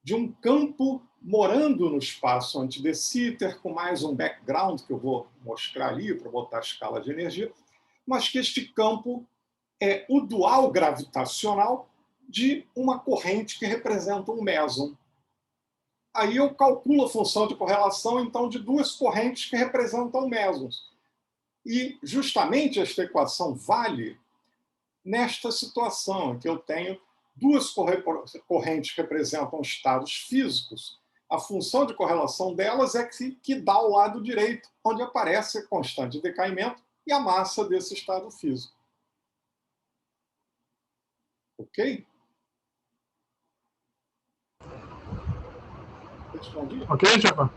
de um campo morando no espaço anti-de Sitter, com mais um background que eu vou mostrar ali para botar a escala de energia, mas que este campo é o dual gravitacional de uma corrente que representa um meson. Aí eu calculo a função de correlação, então, de duas correntes que representam mesons. E, justamente, esta equação vale nesta situação, em que eu tenho duas correntes que representam estados físicos. A função de correlação delas é que dá o lado direito, onde aparece a constante de decaimento e a massa desse estado físico. Ok? Respondi? Ok, Tiago?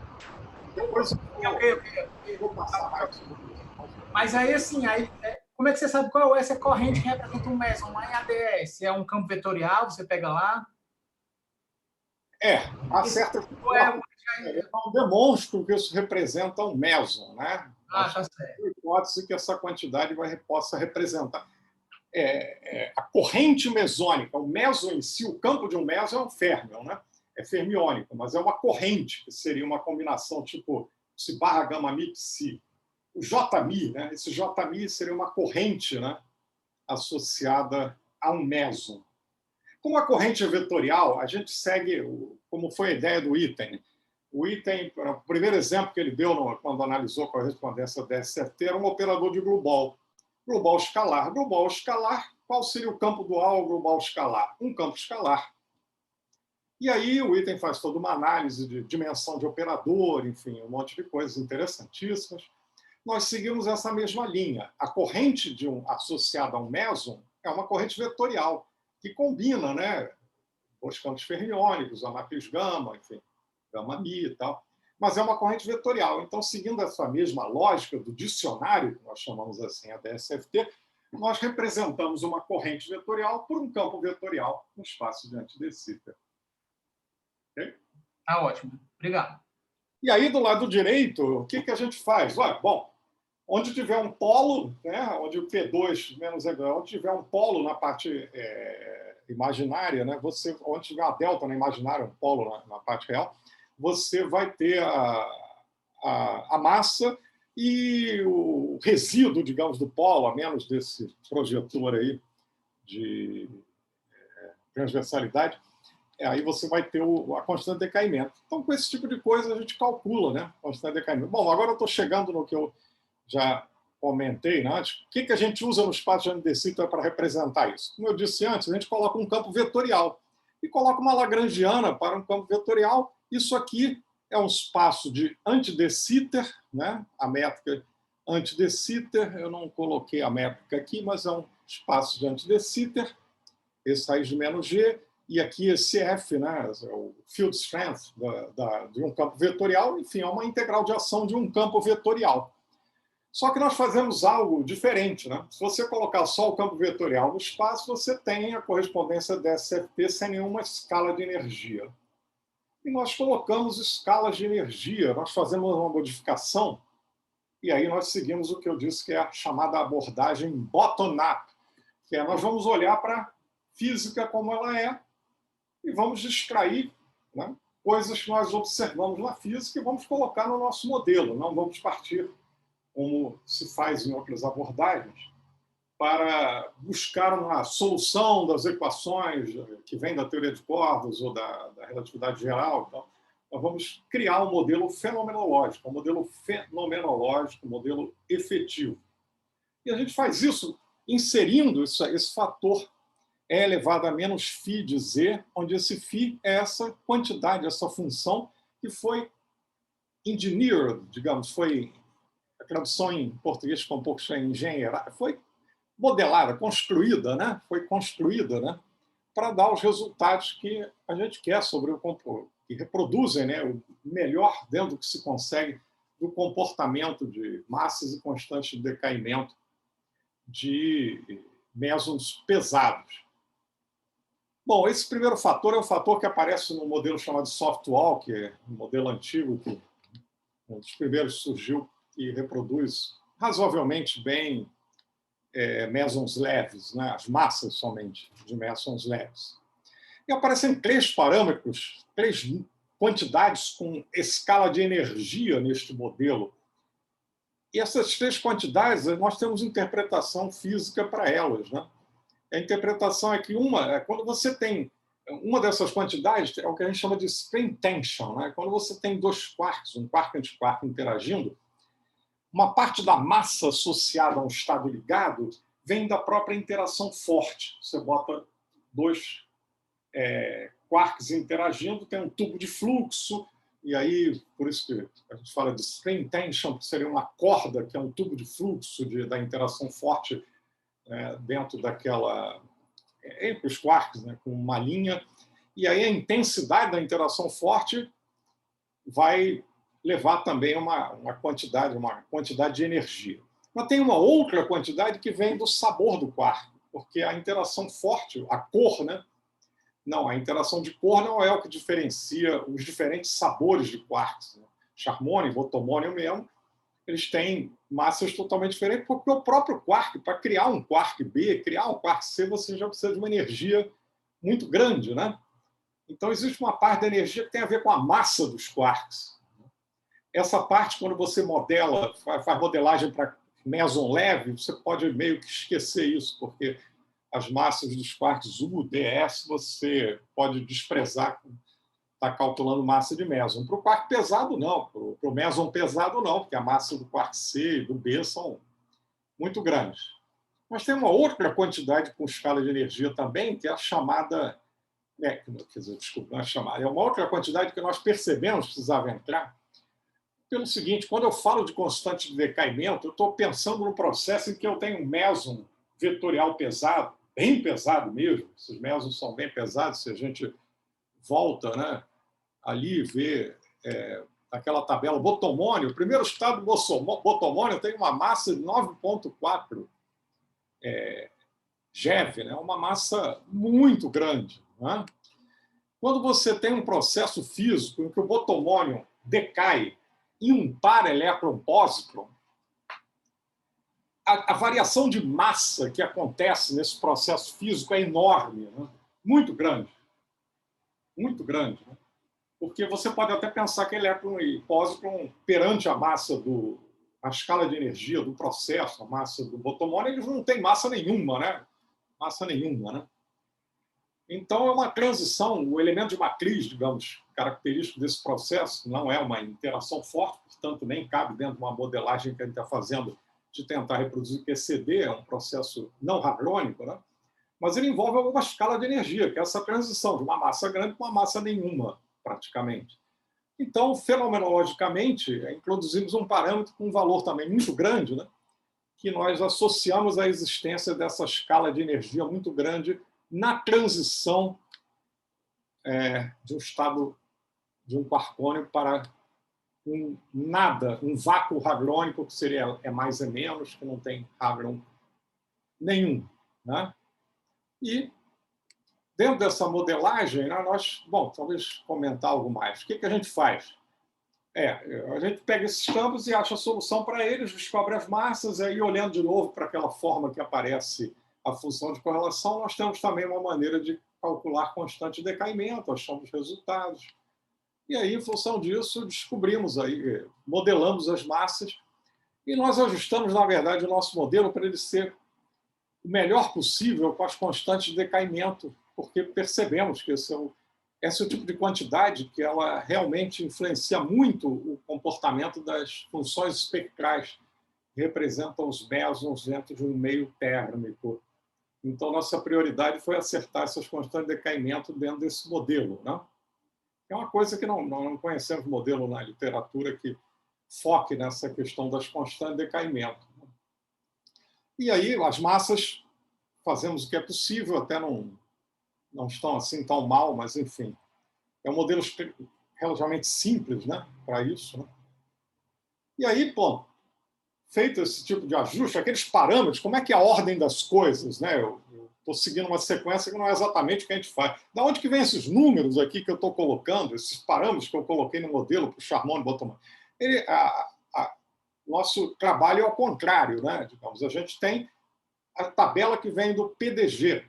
Depois Ok. vou passar mais. Mas aí, assim, como é que você sabe qual é essa corrente que representa um meson lá em ADS? É um campo vetorial, você pega lá? Há certas... Eu não demonstro que isso representa um meson, né? Tá certo. A hipótese que essa quantidade possa representar. A corrente mesônica, o meson em si, o campo de um meson é um férmion, né? É fermiônico, mas é uma corrente, que seria uma combinação tipo psi barra gama mi psi. O JMI, né? Esse JMI seria uma corrente, né? Associada a um meson. Como a corrente é vetorial, a gente segue como foi a ideia do item. O item, o primeiro exemplo que ele deu quando analisou a correspondência da SFT era um operador de global. Global escalar. Global escalar, qual seria o campo dual global escalar? Um campo escalar. E aí o item faz toda uma análise de dimensão de operador, enfim, um monte de coisas interessantíssimas. Nós seguimos essa mesma linha. A corrente associada a um meson é uma corrente vetorial, que combina, né, os campos fermiônicos, a matriz gama, enfim, gama mi e tal. Mas é uma corrente vetorial. Então, seguindo essa mesma lógica do dicionário, que nós chamamos assim a DSFT, nós representamos uma corrente vetorial por um campo vetorial no espaço de anti-de Sitter. Okay? Tá ótimo. Obrigado. E aí, do lado direito, o que a gente faz? Bom, onde tiver um polo, né, onde o P2 menos onde tiver um polo na parte imaginária, né, onde tiver uma delta na imaginária, um polo na parte real, você vai ter a massa e o resíduo, digamos, do polo, a menos desse projetor aí, de transversalidade, aí você vai ter a constante de decaimento. Então, com esse tipo de coisa, a gente calcula, né, a constante de decaimento. Bom, agora eu estou chegando no que eu já comentei antes. O que a gente usa no espaço de andesita para representar isso? Como eu disse antes, a gente coloca um campo vetorial e coloca uma lagrangiana para um campo vetorial. Isso aqui é um espaço de anti-de Sitter, né? A métrica anti-de Sitter, eu não coloquei a métrica aqui, mas é um espaço de anti-de Sitter, esse raiz de menos G, e aqui esse F, né? É o field strength de um campo vetorial, enfim, é uma integral de ação de um campo vetorial. Só que nós fazemos algo diferente, né? Se você colocar só o campo vetorial no espaço, você tem a correspondência DSFT sem nenhuma escala de energia. E nós colocamos escalas de energia, nós fazemos uma modificação, e aí nós seguimos o que eu disse que é a chamada abordagem bottom-up, que é nós vamos olhar para a física como ela é e vamos extrair, né, coisas que nós observamos na física e vamos colocar no nosso modelo, não vamos partir, como se faz em outras abordagens, para buscar uma solução das equações que vem da teoria de cordas ou da relatividade geral. Então, nós vamos criar um modelo fenomenológico, um modelo efetivo. E a gente faz isso inserindo esse fator E elevado a menos φ de z, onde esse φ é essa quantidade, essa função que foi engineered, digamos, foi a tradução em português ficou um pouco engenheirada, foi modelada, construída, né? Foi construída, né? Para dar os resultados que a gente quer sobre o comportamento, que reproduzem, né, o melhor dentro do que se consegue do comportamento de massas e constantes de decaimento de mesons pesados. Bom, esse primeiro fator é um fator que aparece no modelo chamado Softwall, que é um modelo antigo, que um dos primeiros surgiu e reproduz razoavelmente bem mesons leves, né? As massas somente de mesons leves. E aparecem 3 parâmetros, 3 quantidades com escala de energia neste modelo. E essas 3 quantidades, nós temos interpretação física para elas, né? A interpretação é que quando você tem uma dessas quantidades, é o que a gente chama de spring tension, né? Quando você tem 2 quarks, um quark e antiquark interagindo, uma parte da massa associada a um estado ligado vem da própria interação forte. Você bota 2 quarks interagindo, tem um tubo de fluxo, e aí, por isso que a gente fala de spring tension, que seria uma corda, que é um tubo de fluxo da interação forte dentro daquela... entre os quarks, né, com uma linha, e aí a intensidade da interação forte vai levar também uma quantidade de energia. Mas tem uma outra quantidade que vem do sabor do quark, porque a interação forte, a cor, né? Não, a interação de cor não é o que diferencia os diferentes sabores de quarks. Né? Charmônio, botomônio mesmo, eles têm massas totalmente diferentes, porque o próprio quark, para criar um quark B, criar um quark C, você já precisa de uma energia muito grande, né? Então, existe uma parte da energia que tem a ver com a massa dos quarks. Essa parte, quando você modela, faz modelagem para meson leve, você pode meio que esquecer isso, porque as massas dos quarks U, DS, você pode desprezar, está calculando massa de meson. Para o quark pesado, não. Para o meson pesado, não, porque a massa do quark C e do B são muito grandes. Mas tem uma outra quantidade com escala de energia também, que é a chamada... quer dizer, desculpa, não é chamada. É uma outra quantidade que nós percebemos precisava entrar, pelo seguinte, quando eu falo de constante de decaimento, eu estou pensando no processo em que eu tenho um meson vetorial pesado, bem pesado mesmo. Esses mesons são bem pesados, se a gente volta, né, ali e vê aquela tabela botomônio, o primeiro estado botomônio tem uma massa de 9,4 GeV, né, uma massa muito grande. Né? Quando você tem um processo físico em que o botomônio decai em um par elétron-pósitron, a variação de massa que acontece nesse processo físico é enorme, né? Muito grande. Muito grande. Né? Porque você pode até pensar que elétron e pósitron, perante a massa a escala de energia do processo, a massa do botomônio, eles não têm massa nenhuma, né? massa nenhuma, né? Então, é uma transição, o elemento de matriz, digamos, característico desse processo, não é uma interação forte, portanto, nem cabe dentro de uma modelagem que a gente está fazendo de tentar reproduzir QCD, é um processo não hadrônico, né? Mas ele envolve alguma escala de energia, que é essa transição de uma massa grande para uma massa nenhuma, praticamente. Então, fenomenologicamente, introduzimos um parâmetro com um valor também muito grande, né? Que nós associamos à existência dessa escala de energia muito grande na transição de um estado de um quarkônio para um nada, um vácuo hadrônico, que seria mais é menos, que não tem hadrон nenhum, né? E dentro dessa modelagem, né, nós, bom, talvez comentar algo mais. O que a gente faz? A gente pega esses campos e acha a solução para eles, descobre as massas, e aí, olhando de novo para aquela forma que aparece a função de correlação, nós temos também uma maneira de calcular constante de decaimento, achamos os resultados. E aí, em função disso, descobrimos aí, modelamos as massas, e nós ajustamos, na verdade, o nosso modelo para ele ser o melhor possível com as constantes de decaimento, porque percebemos que esse é o tipo de quantidade que ela realmente influencia muito o comportamento das funções espectrais que representam os mesons dentro de um meio térmico. Então, nossa prioridade foi acertar essas constantes de decaimento dentro desse modelo, né? É uma coisa que não conhecemos modelo na literatura que foque nessa questão das constantes de decaimento. E aí, as massas, fazemos o que é possível, até não estão assim tão mal, mas, enfim, é um modelo relativamente simples, né, para isso, né? E aí, bom, feito esse tipo de ajuste, aqueles parâmetros, como é que é a ordem das coisas, né? Eu estou seguindo uma sequência que não é exatamente o que a gente faz. Da onde que vem esses números aqui que eu estou colocando, esses parâmetros que eu coloquei no modelo para o Charmon e Bottomon? Nosso trabalho é ao contrário, né? Digamos, a gente tem a tabela que vem do PDG,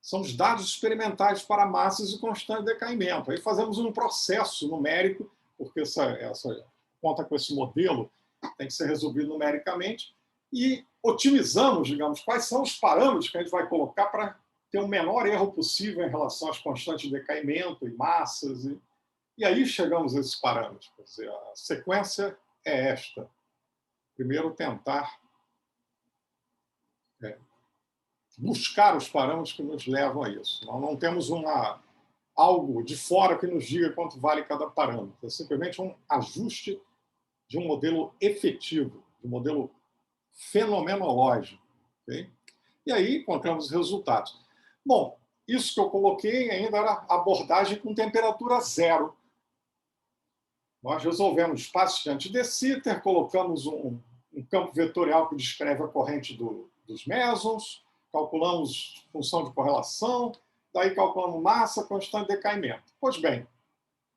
são os dados experimentais para massas e constante de decaimento. Aí fazemos um processo numérico, porque essa conta com esse modelo tem que ser resolvido numericamente, e otimizamos, digamos, quais são os parâmetros que a gente vai colocar para ter o menor erro possível em relação às constantes de decaimento e massas. E aí chegamos a esses parâmetros. Quer dizer, a sequência é esta. Primeiro, tentar buscar os parâmetros que nos levam a isso. Nós não temos algo de fora que nos diga quanto vale cada parâmetro. É simplesmente um ajuste de um modelo efetivo, de um modelo fenomenológico. Okay? E aí encontramos os resultados. Bom, isso que eu coloquei ainda era abordagem com temperatura zero. Nós resolvemos espaços de anti-de Sitter, colocamos um campo vetorial que descreve a corrente dos mesons, calculamos função de correlação, daí calculamos massa, constante de decaimento. Pois bem,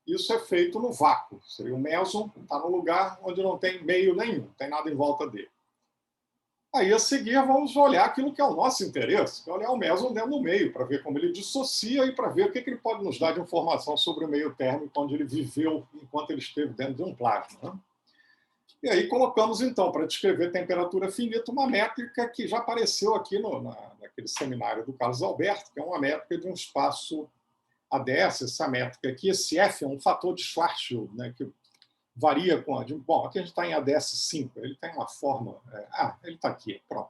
isso é feito no vácuo. Seria o meson está no lugar onde não tem meio nenhum, não tem nada em volta dele. Aí, a seguir, vamos olhar aquilo que é o nosso interesse, que é olhar o meson dentro do meio, para ver como ele dissocia e para ver o que ele pode nos dar de informação sobre o meio térmico onde ele viveu enquanto ele esteve dentro de um plasma, né? E aí colocamos, então, para descrever temperatura finita, uma métrica que já apareceu aqui naquele seminário do Carlos Alberto, que é uma métrica de um espaço ADS. Essa métrica aqui, esse F é um fator de Schwarzschild, né, que varia com bom, aqui a gente está em ADS 5, ele tem uma forma... ele está aqui, pronto.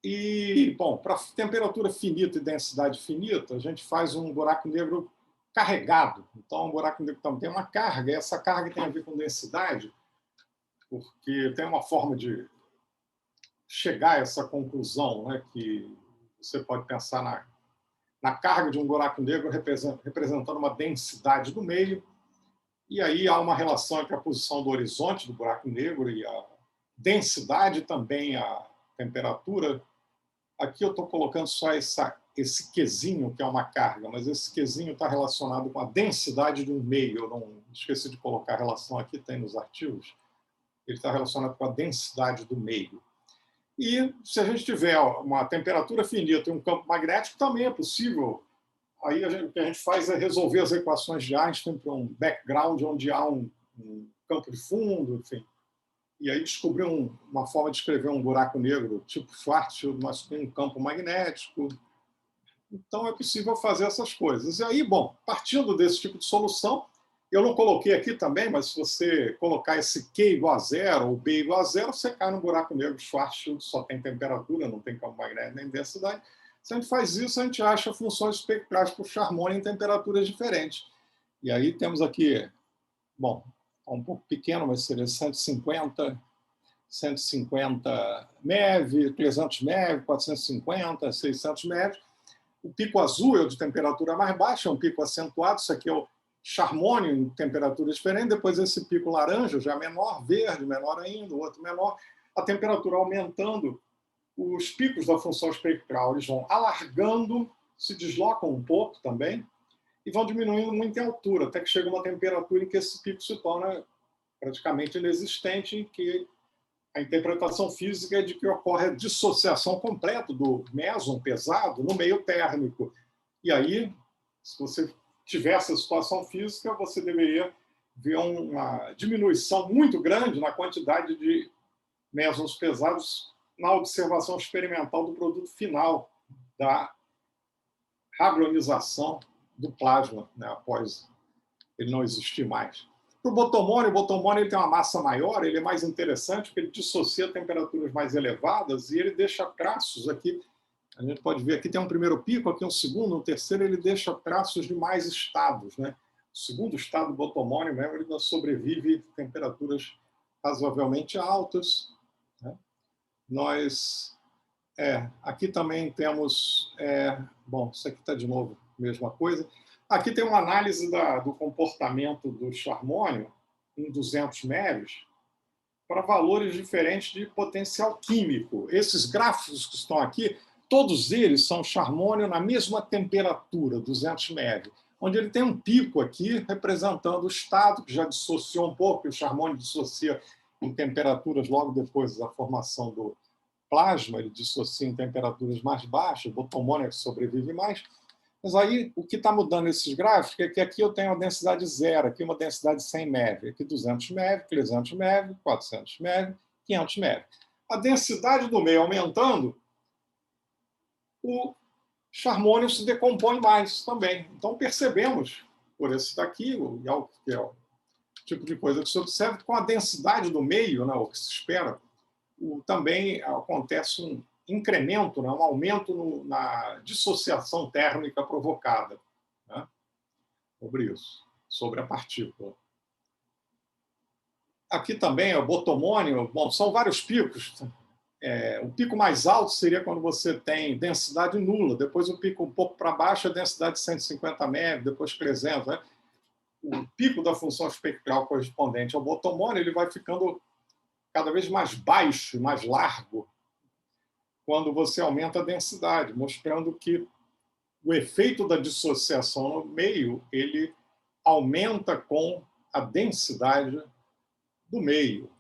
E, bom, para temperatura finita e densidade finita, a gente faz um buraco negro carregado. Então, um buraco negro também tem uma carga, e essa carga tem a ver com densidade, porque tem uma forma de chegar a essa conclusão, né, que você pode pensar na carga de um buraco negro representando uma densidade do meio, e aí há uma relação entre a posição do horizonte do buraco negro e a densidade, também a temperatura. Aqui eu estou colocando só esse quezinho, que é uma carga, mas esse quezinho está relacionado com a densidade de um meio. Eu não esqueci de colocar a relação aqui, tem nos artigos. Ele está relacionado com a densidade do meio. E se a gente tiver uma temperatura finita e um campo magnético, também é possível. Aí o que a gente faz é resolver as equações de Einstein para um background onde há um campo de fundo, enfim. E aí descobrir uma forma de escrever um buraco negro tipo Schwarzschild, mas com um campo magnético. Então, é possível fazer essas coisas. E aí, bom, partindo desse tipo de solução, eu não coloquei aqui também, mas se você colocar esse Q igual a zero ou B igual a zero, você cai no buraco negro. Schwarzschild só tem temperatura, não tem campo magnético nem densidade. Se a gente faz isso, a gente acha funções espectrais por Charmony em temperaturas diferentes. E aí temos aqui, bom, um pouco pequeno, mas seria 150 MeV, 300 MeV, 450, 600 MeV. O pico azul é o de temperatura mais baixa, é um pico acentuado. Isso aqui é o Charmônio em temperaturas diferentes. Depois esse pico laranja já é menor, verde menor ainda, o outro menor. A temperatura aumentando, os picos da função espectral eles vão alargando, se deslocam um pouco também e vão diminuindo muito em altura, até que chega uma temperatura em que esse pico se torna praticamente inexistente, em que a interpretação física é de que ocorre a dissociação completa do meson pesado no meio térmico. E aí, se você tiver essa situação física, você deveria ver uma diminuição muito grande na quantidade de mesons pesados na observação experimental do produto final da hadronização do plasma, né, após ele não existir mais. Para o botomônio ele tem uma massa maior, ele é mais interessante porque ele dissocia a temperaturas mais elevadas e ele deixa traços aqui. A gente pode ver aqui tem um primeiro pico, aqui um segundo, um terceiro, ele deixa traços de mais estados, né? O segundo estado do botomônio mesmo, ele ainda sobrevive a temperaturas razoavelmente altas, né? Aqui também temos... bom, isso aqui está de novo a mesma coisa. Aqui tem uma análise do comportamento do charmônio em 200 MeV para valores diferentes de potencial químico. Esses gráficos que estão aqui, todos eles são charmônio na mesma temperatura, 200 MeV, onde ele tem um pico aqui representando o estado, que já dissociou um pouco, o charmônio dissocia em temperaturas logo depois da formação do plasma, ele dissocia em temperaturas mais baixas, o botomônio é que sobrevive mais. Mas aí, o que está mudando nesses gráficos é que aqui eu tenho uma densidade zero, aqui uma densidade 100 MeV, aqui 200 MeV, 300 MeV, 400 MeV, 500 MeV. A densidade do meio aumentando, o charmônio se decompõe mais também. Então, percebemos, por esse daqui, que é o tipo de coisa que se observa, com a densidade do meio, né, o que se espera, também acontece um incremento, né, um aumento na dissociação térmica provocada, né, sobre isso, sobre a partícula. Aqui também o botomônio, bom, são vários picos. O pico mais alto seria quando você tem densidade nula, depois o pico um pouco para baixo, a densidade de 150 MeV, depois 300. Né? O pico da função espectral correspondente ao botomônio ele vai ficando cada vez mais baixo e mais largo quando você aumenta a densidade, mostrando que o efeito da dissociação no meio ele aumenta com a densidade do meio.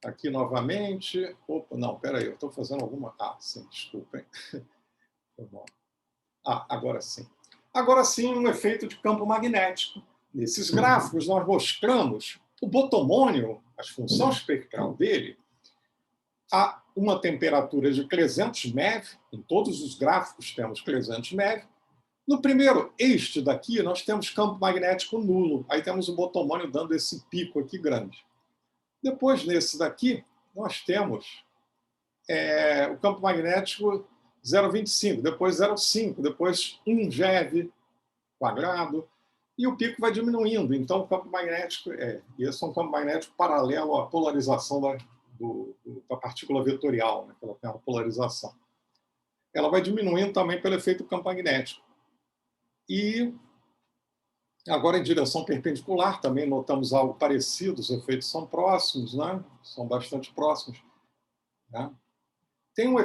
Aqui novamente. Opa, não, espera aí, eu estou fazendo alguma... sim, desculpem. Agora sim. Agora sim, um efeito de campo magnético. Nesses gráficos, nós mostramos o botomônio, a função espectral dele, a uma temperatura de 300 MeV, em todos os gráficos temos 300 MeV. No primeiro, este daqui, nós temos campo magnético nulo. Aí temos o botomônio dando esse pico aqui grande. Depois, nesse daqui, nós temos o campo magnético 0,25, depois 0,5, depois 1 GeV quadrado, e o pico vai diminuindo. Então, o campo magnético, esse é um campo magnético paralelo à polarização da partícula vetorial, né, que ela tem uma polarização. Ela vai diminuindo também pelo efeito campo magnético. E agora, em direção perpendicular, também notamos algo parecido, os efeitos são próximos, né? São bastante próximos. Né? Tem um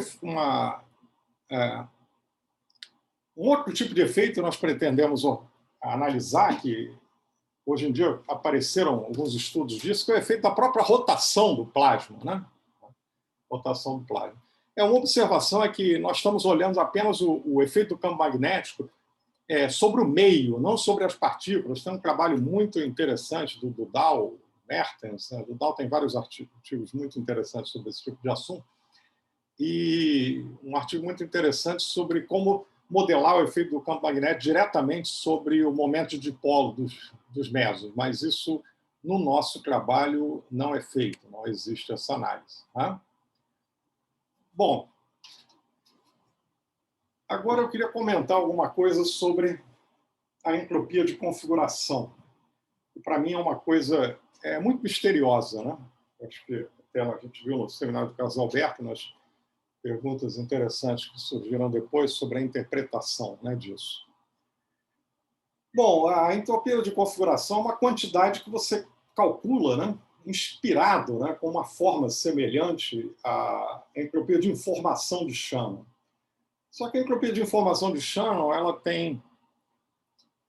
outro tipo de efeito que nós pretendemos analisar, que hoje em dia apareceram alguns estudos disso, que é o efeito da própria rotação do plasma. Né? Rotação do plasma. Uma observação é que nós estamos olhando apenas o efeito do campo magnético sobre o meio, não sobre as partículas. Tem um trabalho muito interessante do Dow Mertens. Né? O Dow tem vários artigos muito interessantes sobre esse tipo de assunto. e um artigo muito interessante sobre como modelar o efeito do campo magnético diretamente sobre o momento de dipolo dos mesos, mas isso, no nosso trabalho, não é feito, não existe essa análise. Tá? Bom, agora eu queria comentar alguma coisa sobre a entropia de configuração, que para mim é uma coisa muito misteriosa, né? Acho que até a gente viu no seminário do Carlos Alberto, nas perguntas interessantes que surgiram depois sobre a interpretação, né, disso. Bom, a entropia de configuração é uma quantidade que você calcula, né, inspirado, né, com uma forma semelhante à entropia de informação de Shannon. Só que a entropia de informação de Shannon ela tem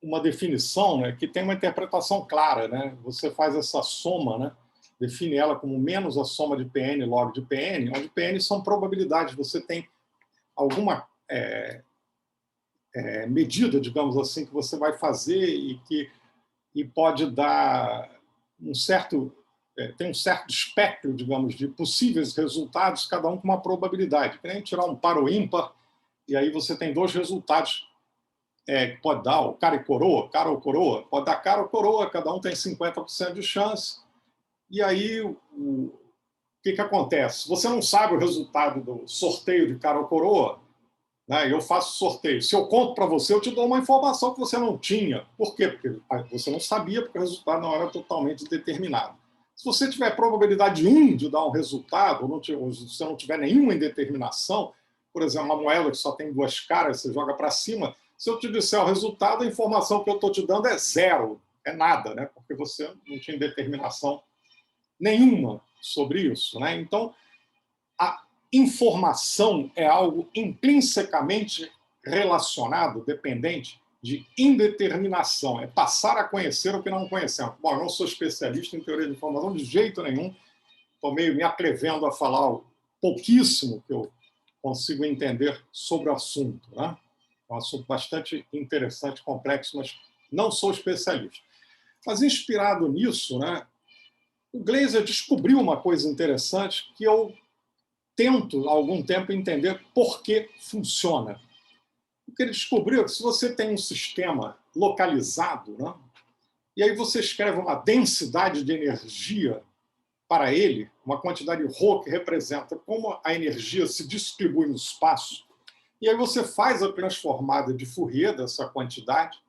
uma definição, né, que tem uma interpretação clara, né? Você faz essa soma, né, define ela como menos a soma de Pn log de Pn, onde Pn são probabilidades. Você tem alguma medida, digamos assim, que você vai fazer e pode dar tem um certo espectro, digamos, de possíveis resultados, cada um com uma probabilidade. Que nem tirar um par ou ímpar, e aí você tem dois resultados que pode dar o cara ou coroa, pode dar cara ou coroa, cada um tem 50% de chance. E aí, o que acontece? Você não sabe o resultado do sorteio de cara ou coroa, né? Eu faço sorteio. Se eu conto para você, eu te dou uma informação que você não tinha. Por quê? Porque você não sabia, porque o resultado não era totalmente determinado. Se você tiver probabilidade 1 de dar um resultado, ou se você não tiver nenhuma indeterminação, por exemplo, uma moeda que só tem duas caras, você joga para cima, se eu te disser o resultado, a informação que eu estou te dando é zero, é nada, né? Porque você não tinha determinação nenhuma sobre isso, né? Então, a informação é algo intrinsecamente relacionado, dependente de indeterminação. É passar a conhecer o que não conhecemos. Bom, eu não sou especialista em teoria de informação de jeito nenhum. Estou meio me atrevendo a falar o pouquíssimo que eu consigo entender sobre o assunto, né? É um assunto bastante interessante, complexo, mas não sou especialista. Mas, inspirado nisso, né, o Glaser descobriu uma coisa interessante que eu tento, há algum tempo, entender por que funciona. O que ele descobriu é que se você tem um sistema localizado, né, e aí você escreve uma densidade de energia para ele, uma quantidade ρ que representa como a energia se distribui no espaço, e aí você faz a transformada de Fourier dessa quantidade,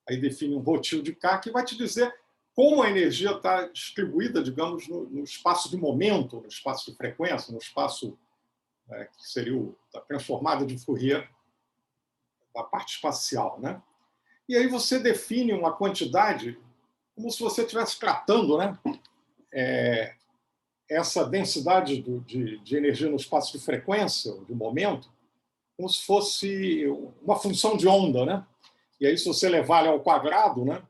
aí define um rotil de K, que vai te dizer como a energia está distribuída, digamos, no espaço de momento, no espaço de frequência, no espaço que seria a transformada de Fourier da parte espacial, né? E aí você define uma quantidade como se você estivesse tratando, né, essa densidade de energia no espaço de frequência, de momento, como se fosse uma função de onda, né? E aí, se você levar ela ao quadrado, né,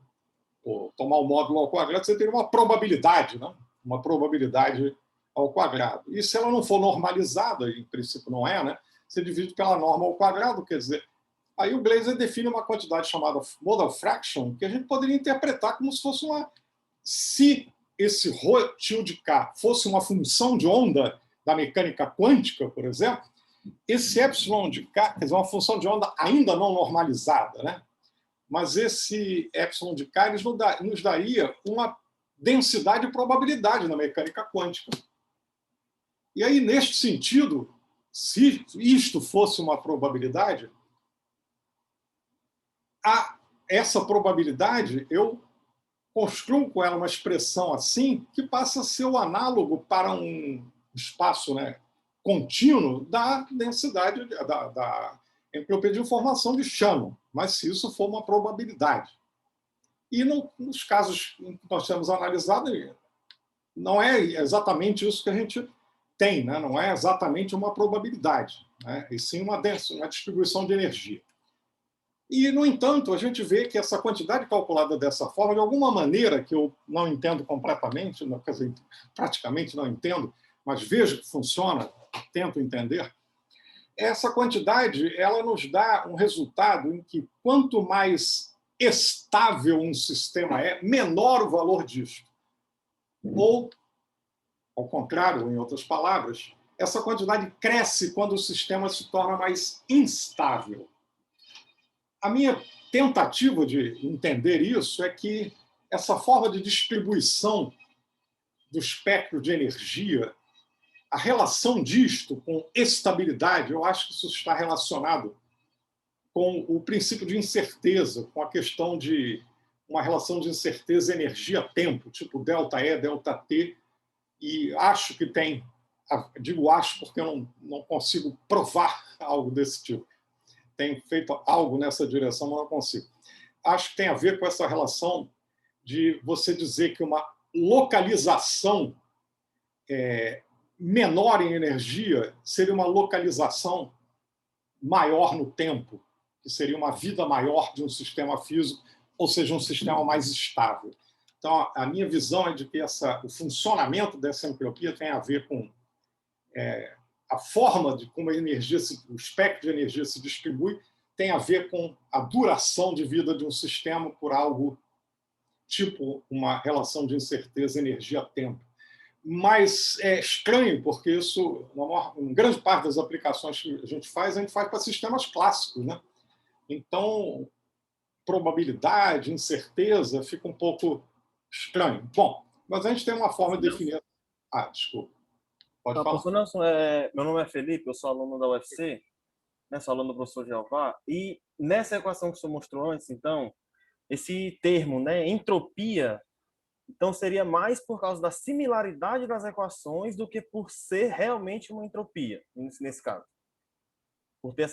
ou tomar o módulo ao quadrado, você teria uma probabilidade, né? Uma probabilidade ao quadrado. E se ela não for normalizada, em princípio não é, né? Você divide pela norma ao quadrado, quer dizer, aí o Glaser define uma quantidade chamada modal fraction, que a gente poderia interpretar como se fosse uma... Se esse ρ tilde K fosse uma função de onda da mecânica quântica, por exemplo, esse epsilon de K, quer dizer, uma função de onda ainda não normalizada, né? Mas esse epsilon de K nos daria uma densidade de probabilidade na mecânica quântica. E aí, neste sentido, se isto fosse uma probabilidade, essa probabilidade, eu construo com ela uma expressão assim que passa a ser o análogo para um espaço, né, contínuo da densidade da entropia de informação de Shannon, mas se isso for uma probabilidade. E nos casos que nós temos analisado, não é exatamente isso que a gente tem, né? Não é exatamente uma probabilidade, né? E sim uma distribuição de energia. E, no entanto, a gente vê que essa quantidade calculada dessa forma, de alguma maneira, que eu não entendo completamente, quer dizer, praticamente não entendo, mas vejo que funciona, tento entender, essa quantidade ela nos dá um resultado em que, quanto mais estável um sistema é, menor o valor disto. Ou, ao contrário, em outras palavras, essa quantidade cresce quando o sistema se torna mais instável. A minha tentativa de entender isso é que essa forma de distribuição do espectro de energia, a relação disto com estabilidade, eu acho que isso está relacionado com o princípio de incerteza, com a questão de uma relação de incerteza energia-tempo, tipo ΔE, ΔT, e acho que tem, digo acho porque eu não consigo provar algo desse tipo. Tenho feito algo nessa direção, mas não consigo. Acho que tem a ver com essa relação de você dizer que uma localização menor em energia seria uma localização maior no tempo, que seria uma vida maior de um sistema físico, ou seja, um sistema mais estável. Então, a minha visão é de que o funcionamento dessa entropia tem a ver com a forma de como a energia, o espectro de energia se distribui, tem a ver com a duração de vida de um sistema por algo tipo uma relação de incerteza energia-tempo. Mas é estranho, porque isso, em grande parte das aplicações que a gente faz para sistemas clássicos, né? Então, probabilidade, incerteza, fica um pouco estranho. Bom, mas a gente tem uma forma de definir... Ah, desculpa. Pode Não, falar. professor Nelson, meu nome é Felipe, eu sou aluno da UFC, né, sou aluno do professor Jeová, e nessa equação que o senhor mostrou antes, então, esse termo, né, entropia, então seria mais por causa da similaridade das equações do que por ser realmente uma entropia, nesse caso. Por ter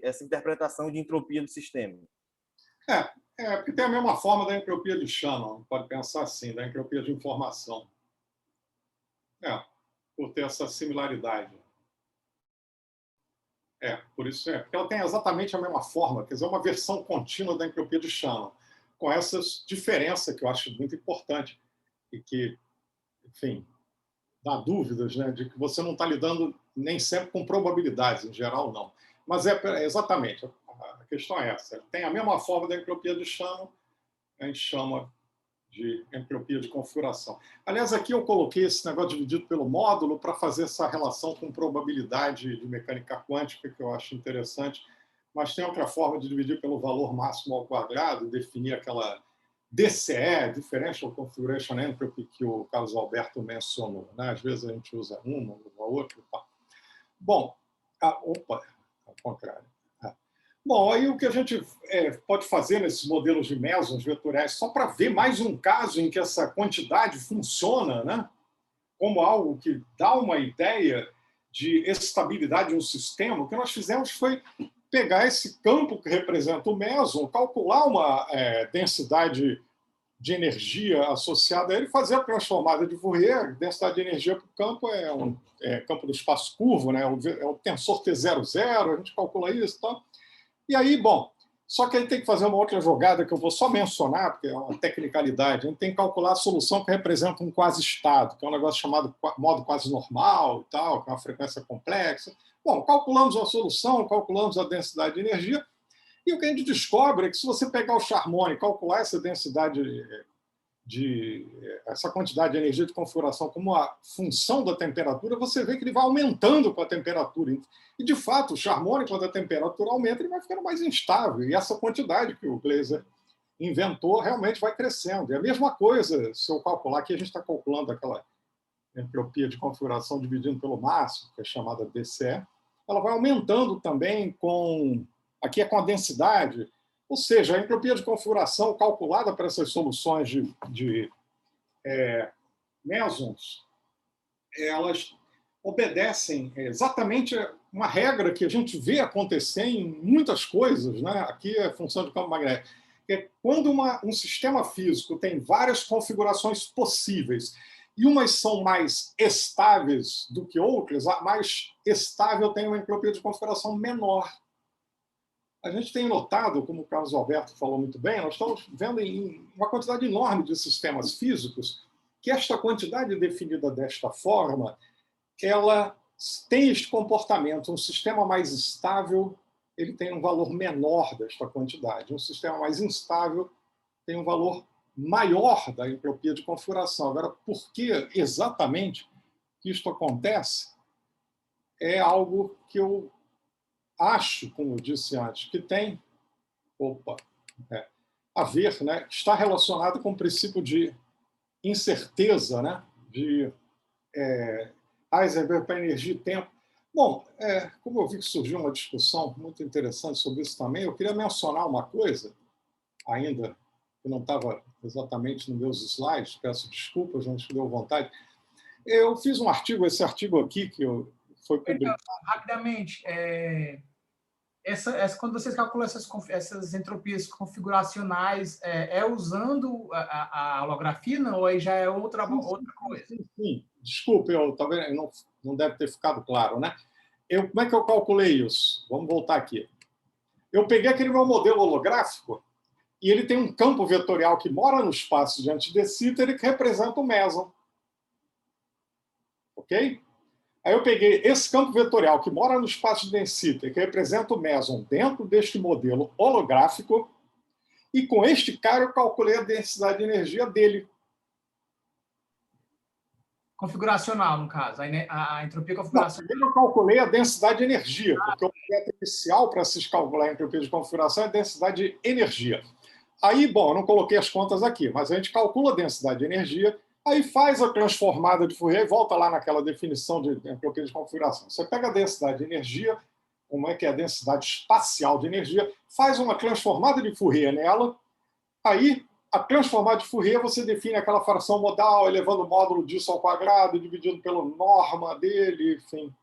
essa interpretação de entropia do sistema. Porque tem a mesma forma da entropia de Shannon, pode pensar assim, da entropia de informação. Por ter essa similaridade. Por isso porque ela tem exatamente a mesma forma, quer dizer, uma versão contínua da entropia de Shannon, com essas diferenças que eu acho muito importante e que, enfim, dá dúvidas, né, de que você não está lidando nem sempre com probabilidades, em geral não. Mas exatamente, a questão é essa. Tem a mesma forma da entropia de Shannon, a gente chama de entropia de configuração. Aliás, aqui eu coloquei esse negócio dividido pelo módulo para fazer essa relação com probabilidade de mecânica quântica, que eu acho interessante, mas tem outra forma de dividir pelo valor máximo ao quadrado, definir aquela DCE, Differential Configuration Entropy, que o Carlos Alberto mencionou, né? Às vezes a gente usa uma, usa outra. Bom, ao contrário. Bom, aí o que a gente pode fazer nesses modelos de mesons vetoriais, só para ver mais um caso em que essa quantidade funciona, né, como algo que dá uma ideia de estabilidade de um sistema, o que nós fizemos foi pegar esse campo que representa o meson, calcular uma densidade de energia associada a ele, fazer a transformada de Fourier. A densidade de energia para o campo é um campo do espaço curvo, né, é o tensor T00, a gente calcula isso e tal. E aí, bom, só que aí tem que fazer uma outra jogada que eu vou só mencionar, porque é uma tecnicalidade. A gente tem que calcular a solução que representa um quasi-estado, que é um negócio chamado modo quase normal, e tal, que é uma frequência complexa. Bom, calculamos a solução, calculamos a densidade de energia, e o que a gente descobre é que se você pegar o Charmony e calcular essa densidade essa quantidade de energia de configuração como a função da temperatura, você vê que ele vai aumentando com a temperatura. E, de fato, o Charmony, quando a temperatura aumenta, ele vai ficando mais instável. E essa quantidade que o Glaser inventou realmente vai crescendo. E a mesma coisa, se eu calcular, aqui a gente está calculando aquela entropia de configuração dividindo pelo máximo, que é chamada DCE, ela vai aumentando também aqui é com a densidade. Ou seja, a entropia de configuração calculada para essas soluções de mesons, elas obedecem exatamente uma regra que a gente vê acontecer em muitas coisas, né? Aqui é a função de campo magnético. É quando um sistema físico tem várias configurações possíveis e umas são mais estáveis do que outras, a mais estável tem uma entropia de configuração menor. A gente tem notado, como o Carlos Alberto falou muito bem, nós estamos vendo em uma quantidade enorme de sistemas físicos que esta quantidade definida desta forma, ela tem este comportamento. Um sistema mais estável, ele tem um valor menor desta quantidade. Um sistema mais instável tem um valor maior da entropia de configuração. Agora, por que exatamente que isto acontece? é algo que eu acho, como eu disse antes, que tem a ver, né, está relacionado com o princípio de incerteza, né, de Heisenberg para energia e tempo. Bom, como eu vi que surgiu uma discussão muito interessante sobre isso também, eu queria mencionar uma coisa, ainda que não estava exatamente nos meus slides, peço desculpas, não deu vontade. Eu fiz um artigo, esse artigo aqui, foi publicado. Rapidamente, quando vocês calculam essas entropias configuracionais, usando a holografia, não? Ou aí já é outra coisa? Sim. Desculpe, talvez não deve ter ficado claro, né? Como é que eu calculei isso? Vamos voltar aqui. Eu peguei aquele meu modelo holográfico e ele tem um campo vetorial que mora no espaço diante de Sitter e que representa o meson. Ok? Aí eu peguei esse campo vetorial que mora no espaço de density, que representa o meson dentro deste modelo holográfico, e com este cara eu calculei a densidade de energia dele. Configuracional, no caso, a entropia configuracional. Primeiro eu calculei a densidade de energia, porque o objeto inicial para se calcular a entropia de configuração é a densidade de energia. Aí, bom, eu não coloquei as contas aqui, mas a gente calcula a densidade de energia, aí faz a transformada de Fourier e volta lá naquela definição de entropia de configuração. Você pega a densidade de energia, como é que é a densidade espacial de energia, faz uma transformada de Fourier nela, aí a transformada de Fourier você define aquela fração modal, elevando o módulo disso ao quadrado, dividido pela norma dele, enfim.